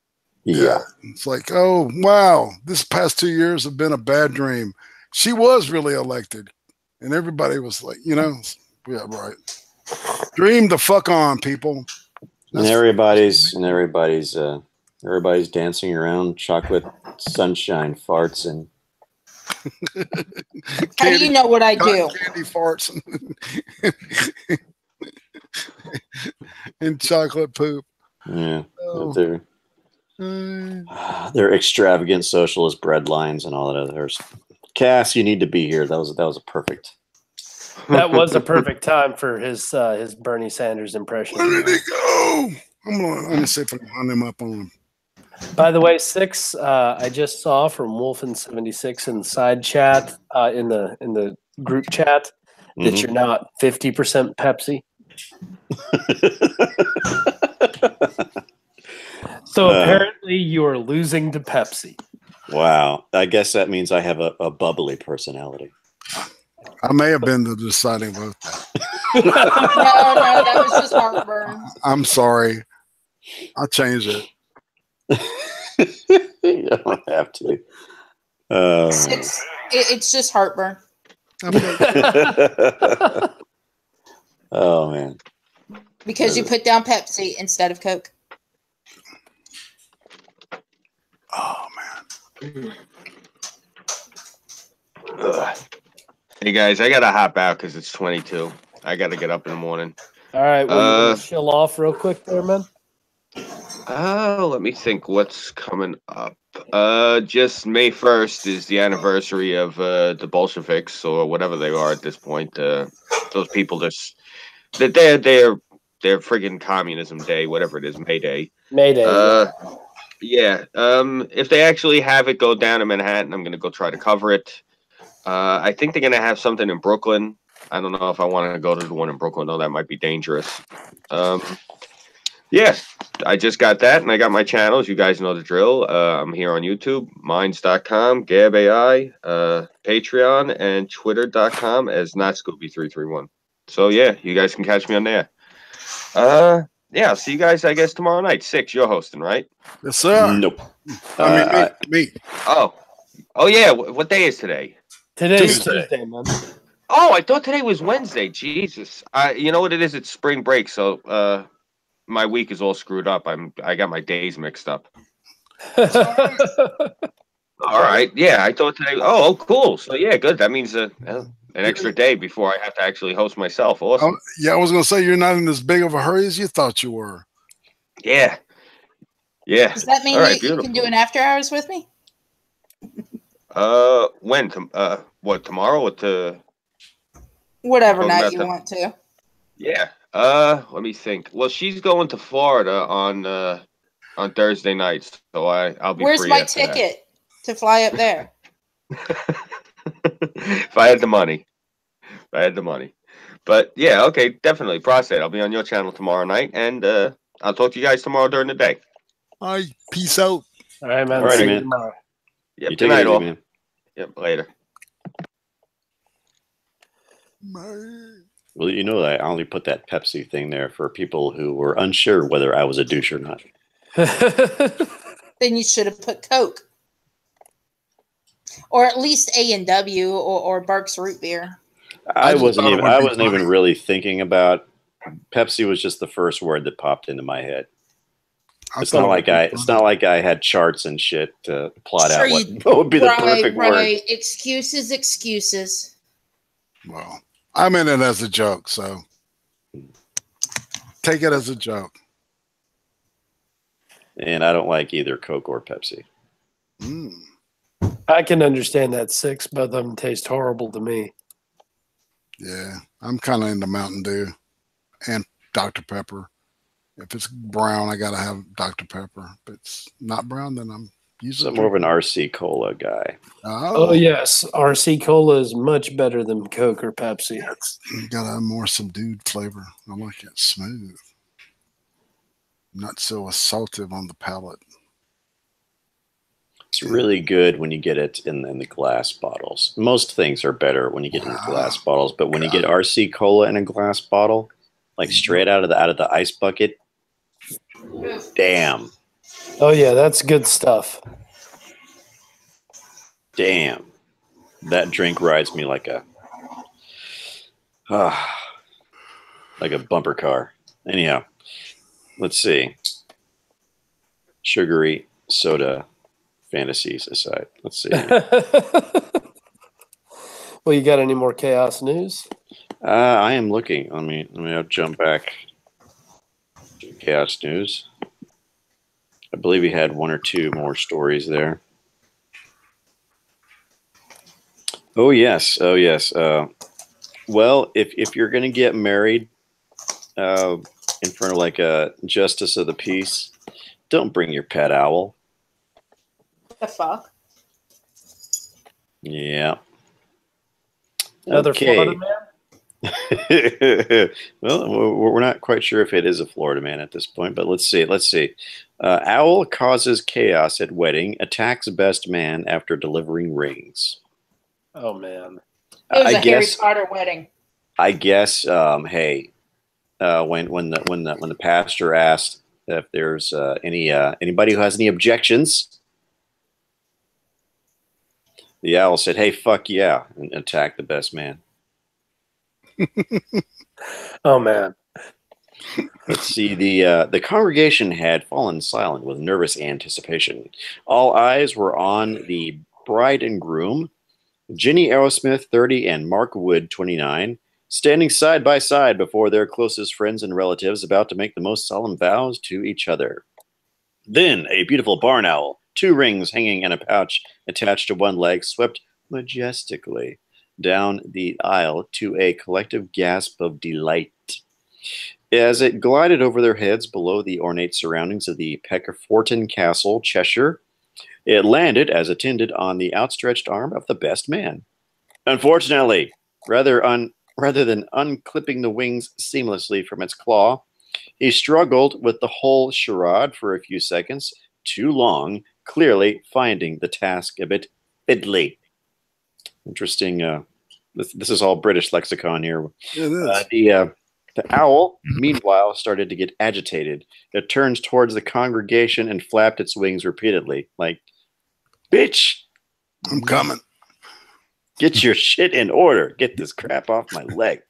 Yeah. It's like, oh, wow, this past 2 years have been a bad dream. She was really elected, and everybody was like, yeah, right. Dream the fuck on, people. And everybody's dancing around chocolate sunshine farts and How do you know what I do? Candy farts and chocolate poop. Yeah. They're extravagant socialist breadlines and all that other. Cass, you need to be here. That was a perfect. That was a perfect time for his Bernie Sanders impression. Where did he go? I'm gonna see if I can hunt him up on him. By the way, Six, I just saw from Wolfen76 in the side chat, in the group chat, that you're now at 50% Pepsi. So apparently you are losing to Pepsi. Wow. I guess that means I have a bubbly personality. I may have been the deciding vote. No, that was just heartburn. I'm sorry. I'll change it. You don't have to. It's just heartburn. Oh, man. Because you put down Pepsi instead of Coke. Oh, man. Hey, guys, I got to hop out because it's 22. I got to get up in the morning. All right. Well, you want to chill off real quick there, man? Let me think what's coming up. Just May 1st is the anniversary of the Bolsheviks, or whatever they are at this point. Those people they're friggin' communism day, whatever it is, May Day. May Day. Yeah. If they actually have it go down in Manhattan, I'm gonna go try to cover it. I think they're gonna have something in Brooklyn. I don't know if I want to go to the one in Brooklyn, though. That might be dangerous. Yeah, I just got that, and I got my channels. You guys know the drill. I'm here on YouTube, minds.com, Gab.ai, Patreon, and twitter.com as NotScooby331. So, yeah, you guys can catch me on there. Yeah, I'll see you guys, I guess, tomorrow night. 6, you're hosting, right? Yes, sir. Nope. I mean, me. Oh, yeah, what day is today? Today's Tuesday. Tuesday, man. Oh, I thought today was Wednesday. Jesus. You know what it is? It's spring break, so my week is all screwed up. I got my days mixed up. All right. Yeah, I thought today. Oh, cool. So yeah, good. That means an extra day before I have to actually host myself. Awesome. Yeah, I was going to say you're not in as big of a hurry as you thought you were. Yeah. Yeah. Does that mean All right, you can do an after hours with me? When? What, tomorrow or to? Whatever Talking night about you want to. Yeah. Let me think. Well, she's going to Florida on Thursday nights, so I'll be Where's free my after that. ticket to fly up there? If I had the money. But yeah, okay, definitely. Prostate. I'll be on your channel tomorrow night, and I'll talk to you guys tomorrow during the day. All right, peace out. All right, man. All right, See you man. tomorrow. Yep, You good take it night, easy, all. man. Yep, later. Well, you know that I only put that Pepsi thing there for people who were unsure whether I was a douche or not. Then you should have put Coke. Or at least A&W or Burke's Root Beer. I just wasn't thought it even. would I be wasn't even funny. really thinking about Pepsi. Was just the first word that popped into my head. It's not like I had charts and shit to plot out what would be the perfect word. Right. Excuses. Well, I meant it as a joke, so take it as a joke. And I don't like either Coke or Pepsi. I can understand that. 6, both of them taste horrible to me. Yeah, I'm kind of into Mountain Dew and Dr. Pepper. If it's brown, I gotta have Dr. Pepper. If it's not brown, then I'm usually So more of an RC Cola guy. Oh, yes. RC Cola is much better than Coke or Pepsi. It's got a more subdued flavor. I like it smooth, not so assaultive on the palate. It's really good when you get it in the glass bottles. Most things are better when you get in the glass bottles, but when you get RC Cola in a glass bottle, like straight out of the ice bucket, damn. Oh, yeah. That's good stuff. Damn. That drink rides me like a bumper car. Anyhow, let's see. Sugary soda fantasies aside. Let's see. Well, you got any more chaos news? I am looking. Let me jump back to chaos news. I believe we had 1 or 2 more stories there. Oh yes. Well, if you're gonna get married in front of like a justice of the peace, don't bring your pet owl. The fuck? Yeah. Another Okay. Florida man? Well, we're not quite sure if it is a Florida man at this point, but let's see. Owl causes chaos at wedding, attacks best man after delivering rings. Oh, man. It was I a Harry guess. Potter wedding. I guess. Hey, when the pastor asked if there's anybody who has any objections, the owl said, "Hey, fuck yeah," and attacked the best man. Oh, man. Let's see. The congregation had fallen silent with nervous anticipation. All eyes were on the bride and groom, Ginny Aerosmith, 30, and Mark Wood, 29, standing side by side before their closest friends and relatives, about to make the most solemn vows to each other. Then a beautiful barn owl, 2 rings hanging in a pouch attached to one leg, swept majestically down the aisle to a collective gasp of delight. As it glided over their heads below the ornate surroundings of the Peckforton Castle, Cheshire, it landed as attended on the outstretched arm of the best man. Unfortunately, rather than unclipping the wings seamlessly from its claw, he struggled with the whole charade for a few seconds, too long, clearly finding the task a bit fiddly. Interesting. This is all British lexicon here. It is. The owl, meanwhile, started to get agitated. It turned towards the congregation and flapped its wings repeatedly, like, "Bitch, I'm coming. get your shit in order. Get this crap off my leg.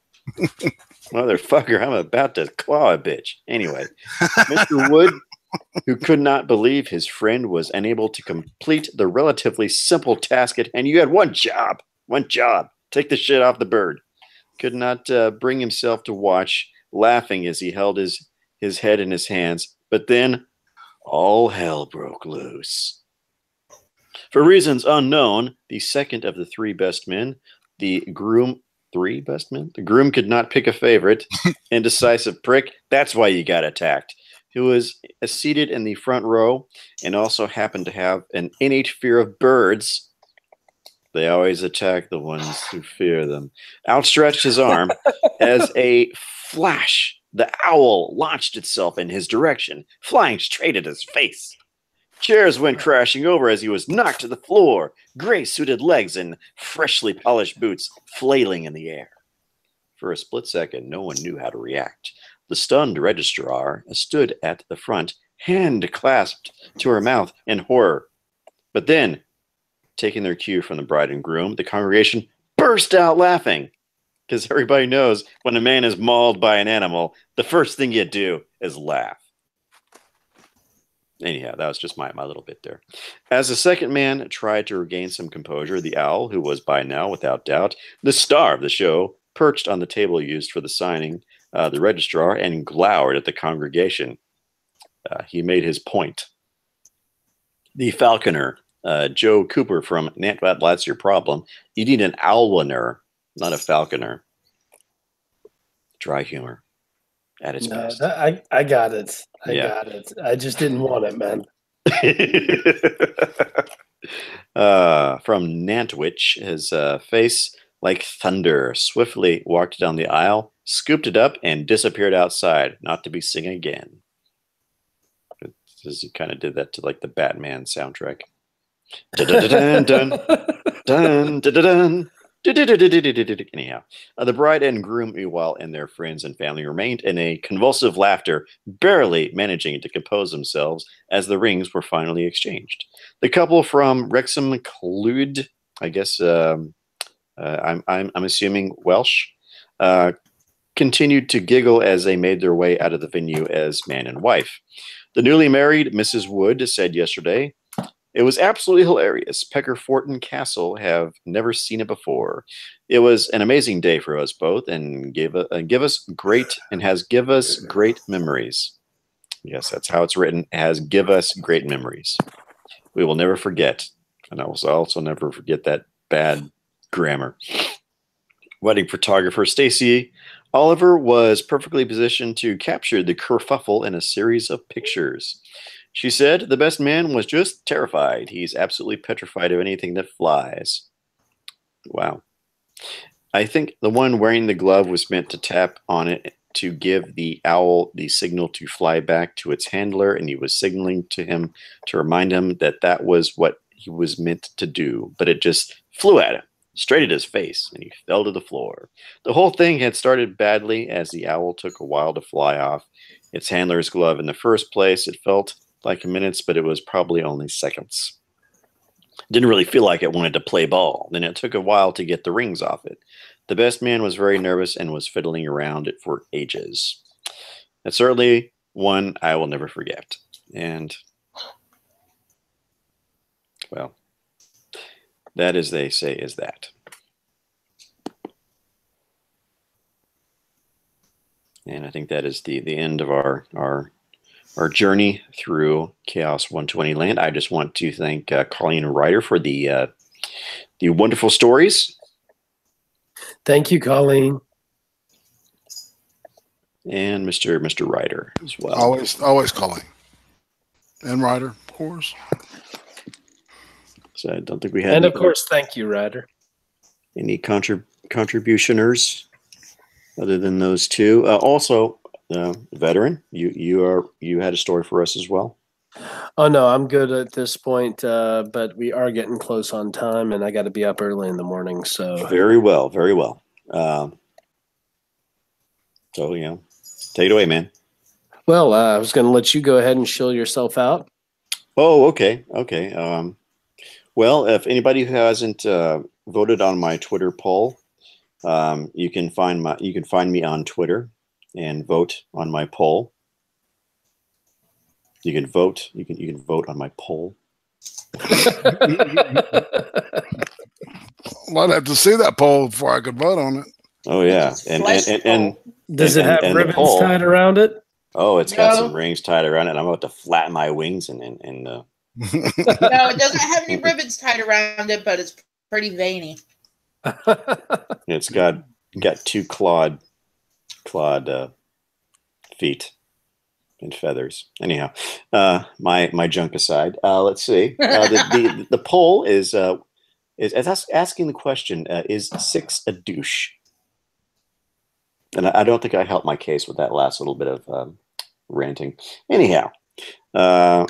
Motherfucker, I'm about to claw a bitch." Anyway, Mr. Wood, who could not believe his friend was unable to complete the relatively simple task at hand. You had one job. Take the shit off the bird. Could not bring himself to watch, laughing as he held his head in his hands. But then all hell broke loose. For reasons unknown, the second of the three best men, the groom could not pick a favorite. Indecisive prick. That's why you got attacked. Who was seated in the front row and also happened to have an innate fear of birds. They always attack the ones who fear them. Outstretched his arm. As a flash, the owl launched itself in his direction, flying straight at his face. Chairs went crashing over as he was knocked to the floor, gray-suited legs and freshly polished boots flailing in the air. For a split second, no one knew how to react. The stunned registrar stood at the front, hand clasped to her mouth in horror. But then, taking their cue from the bride and groom, the congregation burst out laughing. Because everybody knows when a man is mauled by an animal, the first thing you do is laugh. Anyhow, that was just my little bit there. As the second man tried to regain some composure, the owl, who was by now, without doubt, the star of the show, perched on the table used for the signing, the registrar, and glowered at the congregation. He made his point. The falconer, Joe Cooper from That's Your Problem. You need an owliner, not a falconer. Dry humor at its best. I got it. I got it. I just didn't want it, man. From Nantwich, his face like thunder swiftly walked down the aisle, scooped it up, and disappeared outside, not to be seen again. He kind of did that to like the Batman soundtrack. Dun, dun, dun, dun, dun. Anyhow, the bride and groom, meanwhile, and their friends and family remained in a convulsive laughter, barely managing to compose themselves as the rings were finally exchanged. The couple from Wrexham Clud, I guess I'm assuming Welsh, continued to giggle as they made their way out of the venue as man and wife. The newly married Mrs. Wood said yesterday, "It was absolutely hilarious. Peckerforton Castle have never seen it before. It was an amazing day for us both, and has give us great memories." Yes, that's how it's written. Has give us great memories. We will never forget, and I will also never forget that bad grammar. Wedding photographer Stacy Oliver was perfectly positioned to capture the kerfuffle in a series of pictures. She said, "The best man was just terrified. He's absolutely petrified of anything that flies." Wow. I think the one wearing the glove was meant to tap on it to give the owl the signal to fly back to its handler, and he was signaling to him to remind him that that was what he was meant to do. But it just flew at him, straight at his face, and he fell to the floor. The whole thing had started badly as the owl took a while to fly off its handler's glove. In the first place, it felt like minutes, but it was probably only seconds. Didn't really feel like it wanted to play ball. Then it took a while to get the rings off it. The best man was very nervous and was fiddling around it for ages. That's certainly one I will never forget. And, well, that, as they say, is that. And I think that is the end of our journey through Chaos 120 Land. I just want to thank Colleen Ryder for the wonderful stories. Thank you, Colleen. And Mr. Ryder as well. Always Colleen. And Ryder, of course. So I don't think we had. And of course, thank you, Ryder. Any contributioners other than those two? Also, veteran, you had a story for us as well. Oh no, I'm good at this point, but we are getting close on time, and I got to be up early in the morning. So very well, very well. So take it away, man. Well, I was going to let you go ahead and shill yourself out. Oh, okay. Well, if anybody who hasn't voted on my Twitter poll, you can find me on Twitter and vote on my poll. You can vote. You can vote on my poll. Well, I'd have to see that poll before I could vote on it. Oh yeah, and does it have ribbons tied around it? Oh, it's got some rings tied around it. I'm about to flatten my wings and No, it doesn't have any ribbons tied around it, but it's pretty veiny. It's got two clawed feet and feathers. Anyhow, my junk aside, let's see. The poll is asking the question: is 6 a douche? And I don't think I helped my case with that last little bit of ranting. Anyhow, I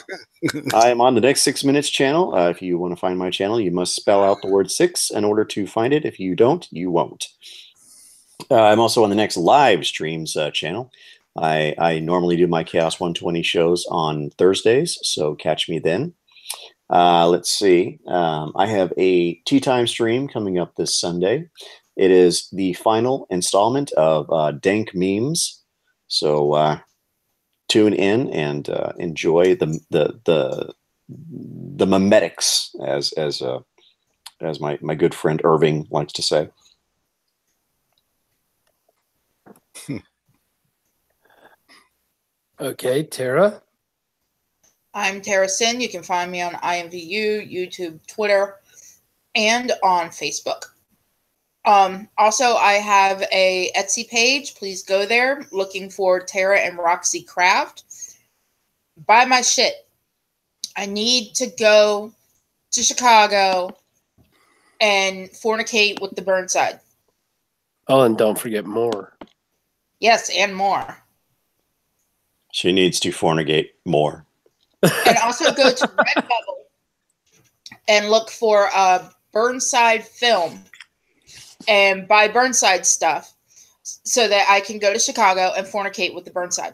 am on the next 6 Minutes channel. If you want to find my channel, you must spell out the word 6 in order to find it. If you don't, you won't. I'm also on the next live streams channel. I normally do my Chaos 120 shows on Thursdays, so catch me then. Let's see. I have a tea time stream coming up this Sunday. It is the final installment of Dank Memes. So tune in and enjoy the memetics, as my good friend Irving likes to say. Okay, Tara. I'm Tara Sin. You can find me on IMVU, YouTube, Twitter, and on Facebook. Also, I have a Etsy page. Please go there. Looking for Tara and Roxy Craft. Buy my shit. I need to go to Chicago and fornicate with the Burnside. Oh, and don't forget more. Yes, and more. She needs to fornicate more. And also go to Redbubble and look for Burnside Film and buy Burnside stuff so that I can go to Chicago and fornicate with the Burnside.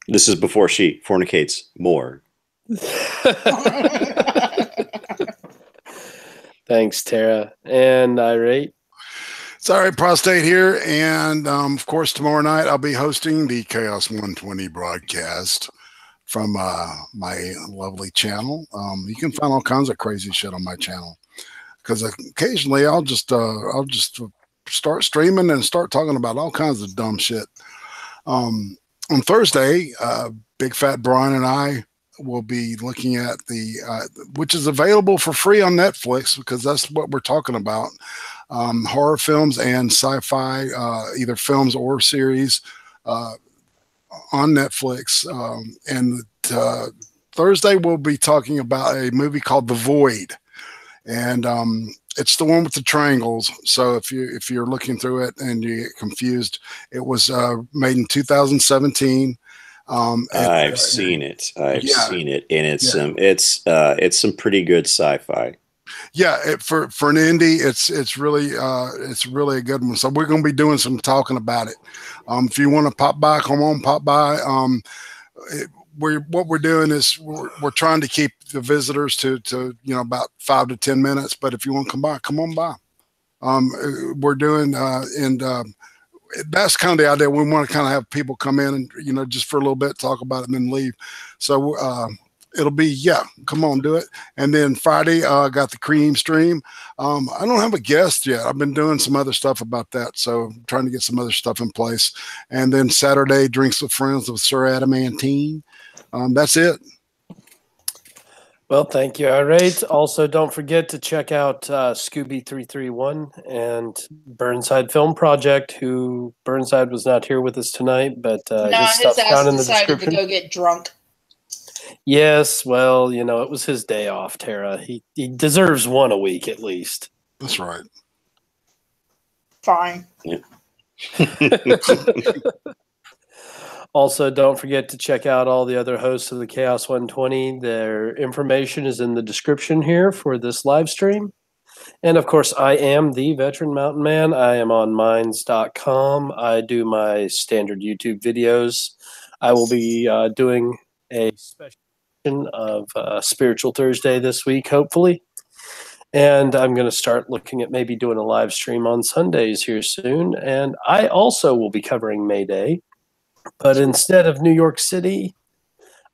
This is before she fornicates more. Thanks, Tara. And Irate. Sorry, Prostate here. And of course, tomorrow night I'll be hosting the Chaos 120 broadcast from my lovely channel. You can find all kinds of crazy shit on my channel because occasionally I'll just start streaming and start talking about all kinds of dumb shit. On Thursday, Big Fat Brian and I will be looking at which is available for free on Netflix because that's what we're talking about. Horror films and sci-fi, either films or series on Netflix. And Thursday we'll be talking about a movie called The Void. And it's the one with the triangles. So if you're looking through it and you get confused, it was made in 2017. I've seen it. I've seen it, and it's some pretty good sci-fi. Yeah, for an indie, it's really a good one. So we're going to be doing some talking about it. If you want to pop by, come on, pop by. What we're doing is we're trying to keep the visitors to about 5 to 10 minutes. But if you want to come by, come on by. We're doing that's kind of the idea. We want to kind of have people come in and just for a little bit talk about it and then leave. So it'll be come on, do it. And then Friday, got the Cream stream. I don't have a guest yet. I've been doing some other stuff about that, so I'm trying to get some other stuff in place. And then Saturday, Drinks with Friends with Sir Adamantine. That's it. Well, thank you, Irate. Also, don't forget to check out Scooby 331 and Burnside Film Project, who Burnside was not here with us tonight, but no, his stuff's down in the decided description. to go get drunk. Yes, well, you know, it was his day off, Tara. He deserves one a week at least. That's right. Fine. Yeah. Also, don't forget to check out all the other hosts of the Chaos 120. Their information is in the description here for this live stream. And of course, I am the Veteran Mountain Man. I am on minds.com. I do my standard YouTube videos. I will be doing a special edition of Spiritual Thursday this week, hopefully. And I'm going to start looking at maybe doing a live stream on Sundays here soon. And I also will be covering May Day. But instead of New York City,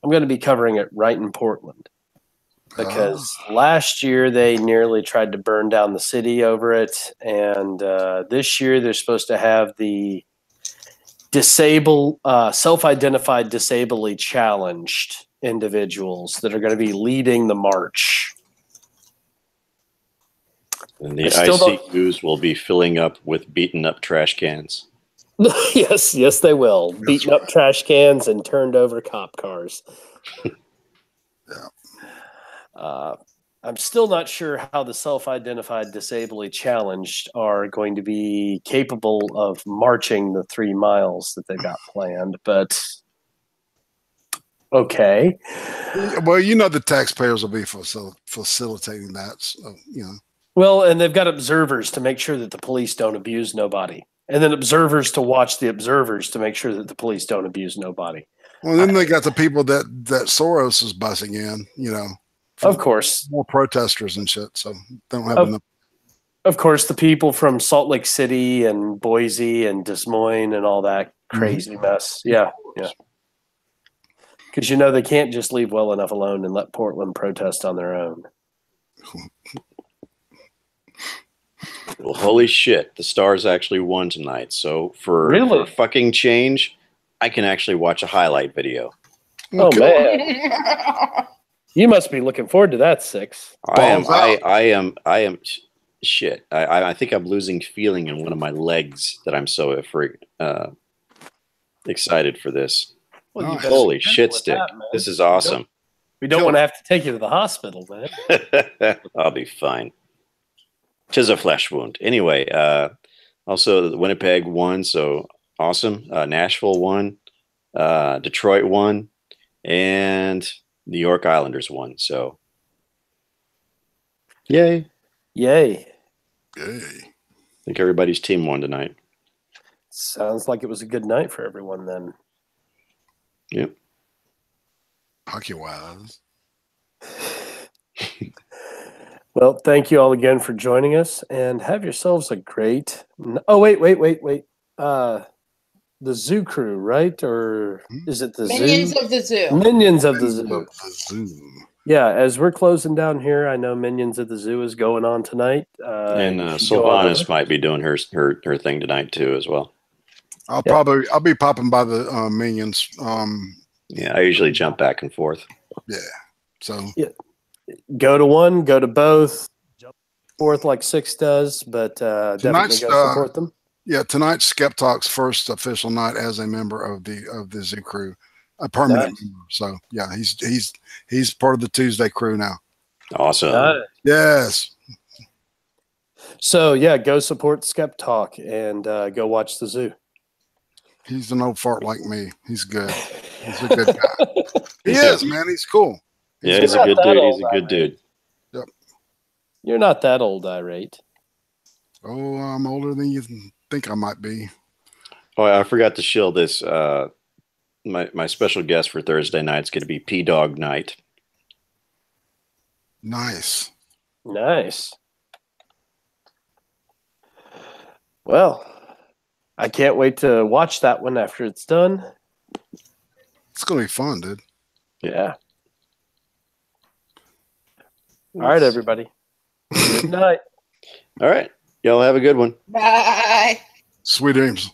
I'm going to be covering it right in Portland. Because last year they nearly tried to burn down the city over it. And this year they're supposed to have the self-identified disably challenged individuals that are going to be leading the march. And the ICUs will be filling up with beaten up trash cans. Yes, they will. Beaten up trash cans and turned over cop cars. I'm still not sure how the self-identified disably challenged are going to be capable of marching the 3 miles that they've got planned, but okay. Well, you know the taxpayers will be facilitating that, so, you know. Well, and they've got observers to make sure that the police don't abuse nobody. And then observers to watch the observers to make sure that the police don't abuse nobody. Well, then they got the people that Soros is bussing in, you know. Of course. More protesters and shit, so they don't have enough. Of course, the people from Salt Lake City and Boise and Des Moines and all that crazy mess. Yeah. Because, you know, they can't just leave well enough alone and let Portland protest on their own. Well, holy shit, the Stars actually won tonight. So for fucking change, I can actually watch a highlight video. Oh, man. You must be looking forward to that, Six. I am shit. I think I'm losing feeling in one of my legs that I'm so excited for this. Well, holy shit stick. This is awesome. We don't want to have to take you to the hospital, man. I'll be fine. 'Tis a flesh wound. Anyway, also Winnipeg won, so awesome. Nashville won. Detroit won. And New York Islanders won, so yay. Yay. I think everybody's team won tonight. Sounds like it was a good night for everyone then. Yep. Hockey-wise. Well, thank you all again for joining us, and have yourselves a great... Oh, wait. The Zoo Crew, right? Or is it the Minions Zoo? of the Zoo. Minions of the Zoo. Yeah, as we're closing down here, I know Minions of the Zoo is going on tonight. And Sylvanas might be doing her thing tonight too as well. I'll be popping by the Minions. Yeah, I usually jump back and forth. Yeah. So go to one, go to both, jump forth like Six does, but definitely go support them. Yeah, tonight's Skep Talk's first official night as a member of the Zoo Crew, a permanent member. So yeah, he's part of the Tuesday crew now. Awesome. Yes. So yeah, go support Skep Talk and go watch the zoo. He's an old fart like me. He's good. He's a good guy. He is, man. He's cool. Yeah, he's a good dude. He's a good dude. Yep. You're not that old, Irate. Oh, I'm older than you think I might be. Oh, I forgot to shield this. My special guest for Thursday night is going to be P-Dog Night. Nice. Well, I can't wait to watch that one after it's done. It's going to be fun, dude. Yeah. All right, everybody. Good night. All right. Y'all have a good one. Bye. Sweet dreams.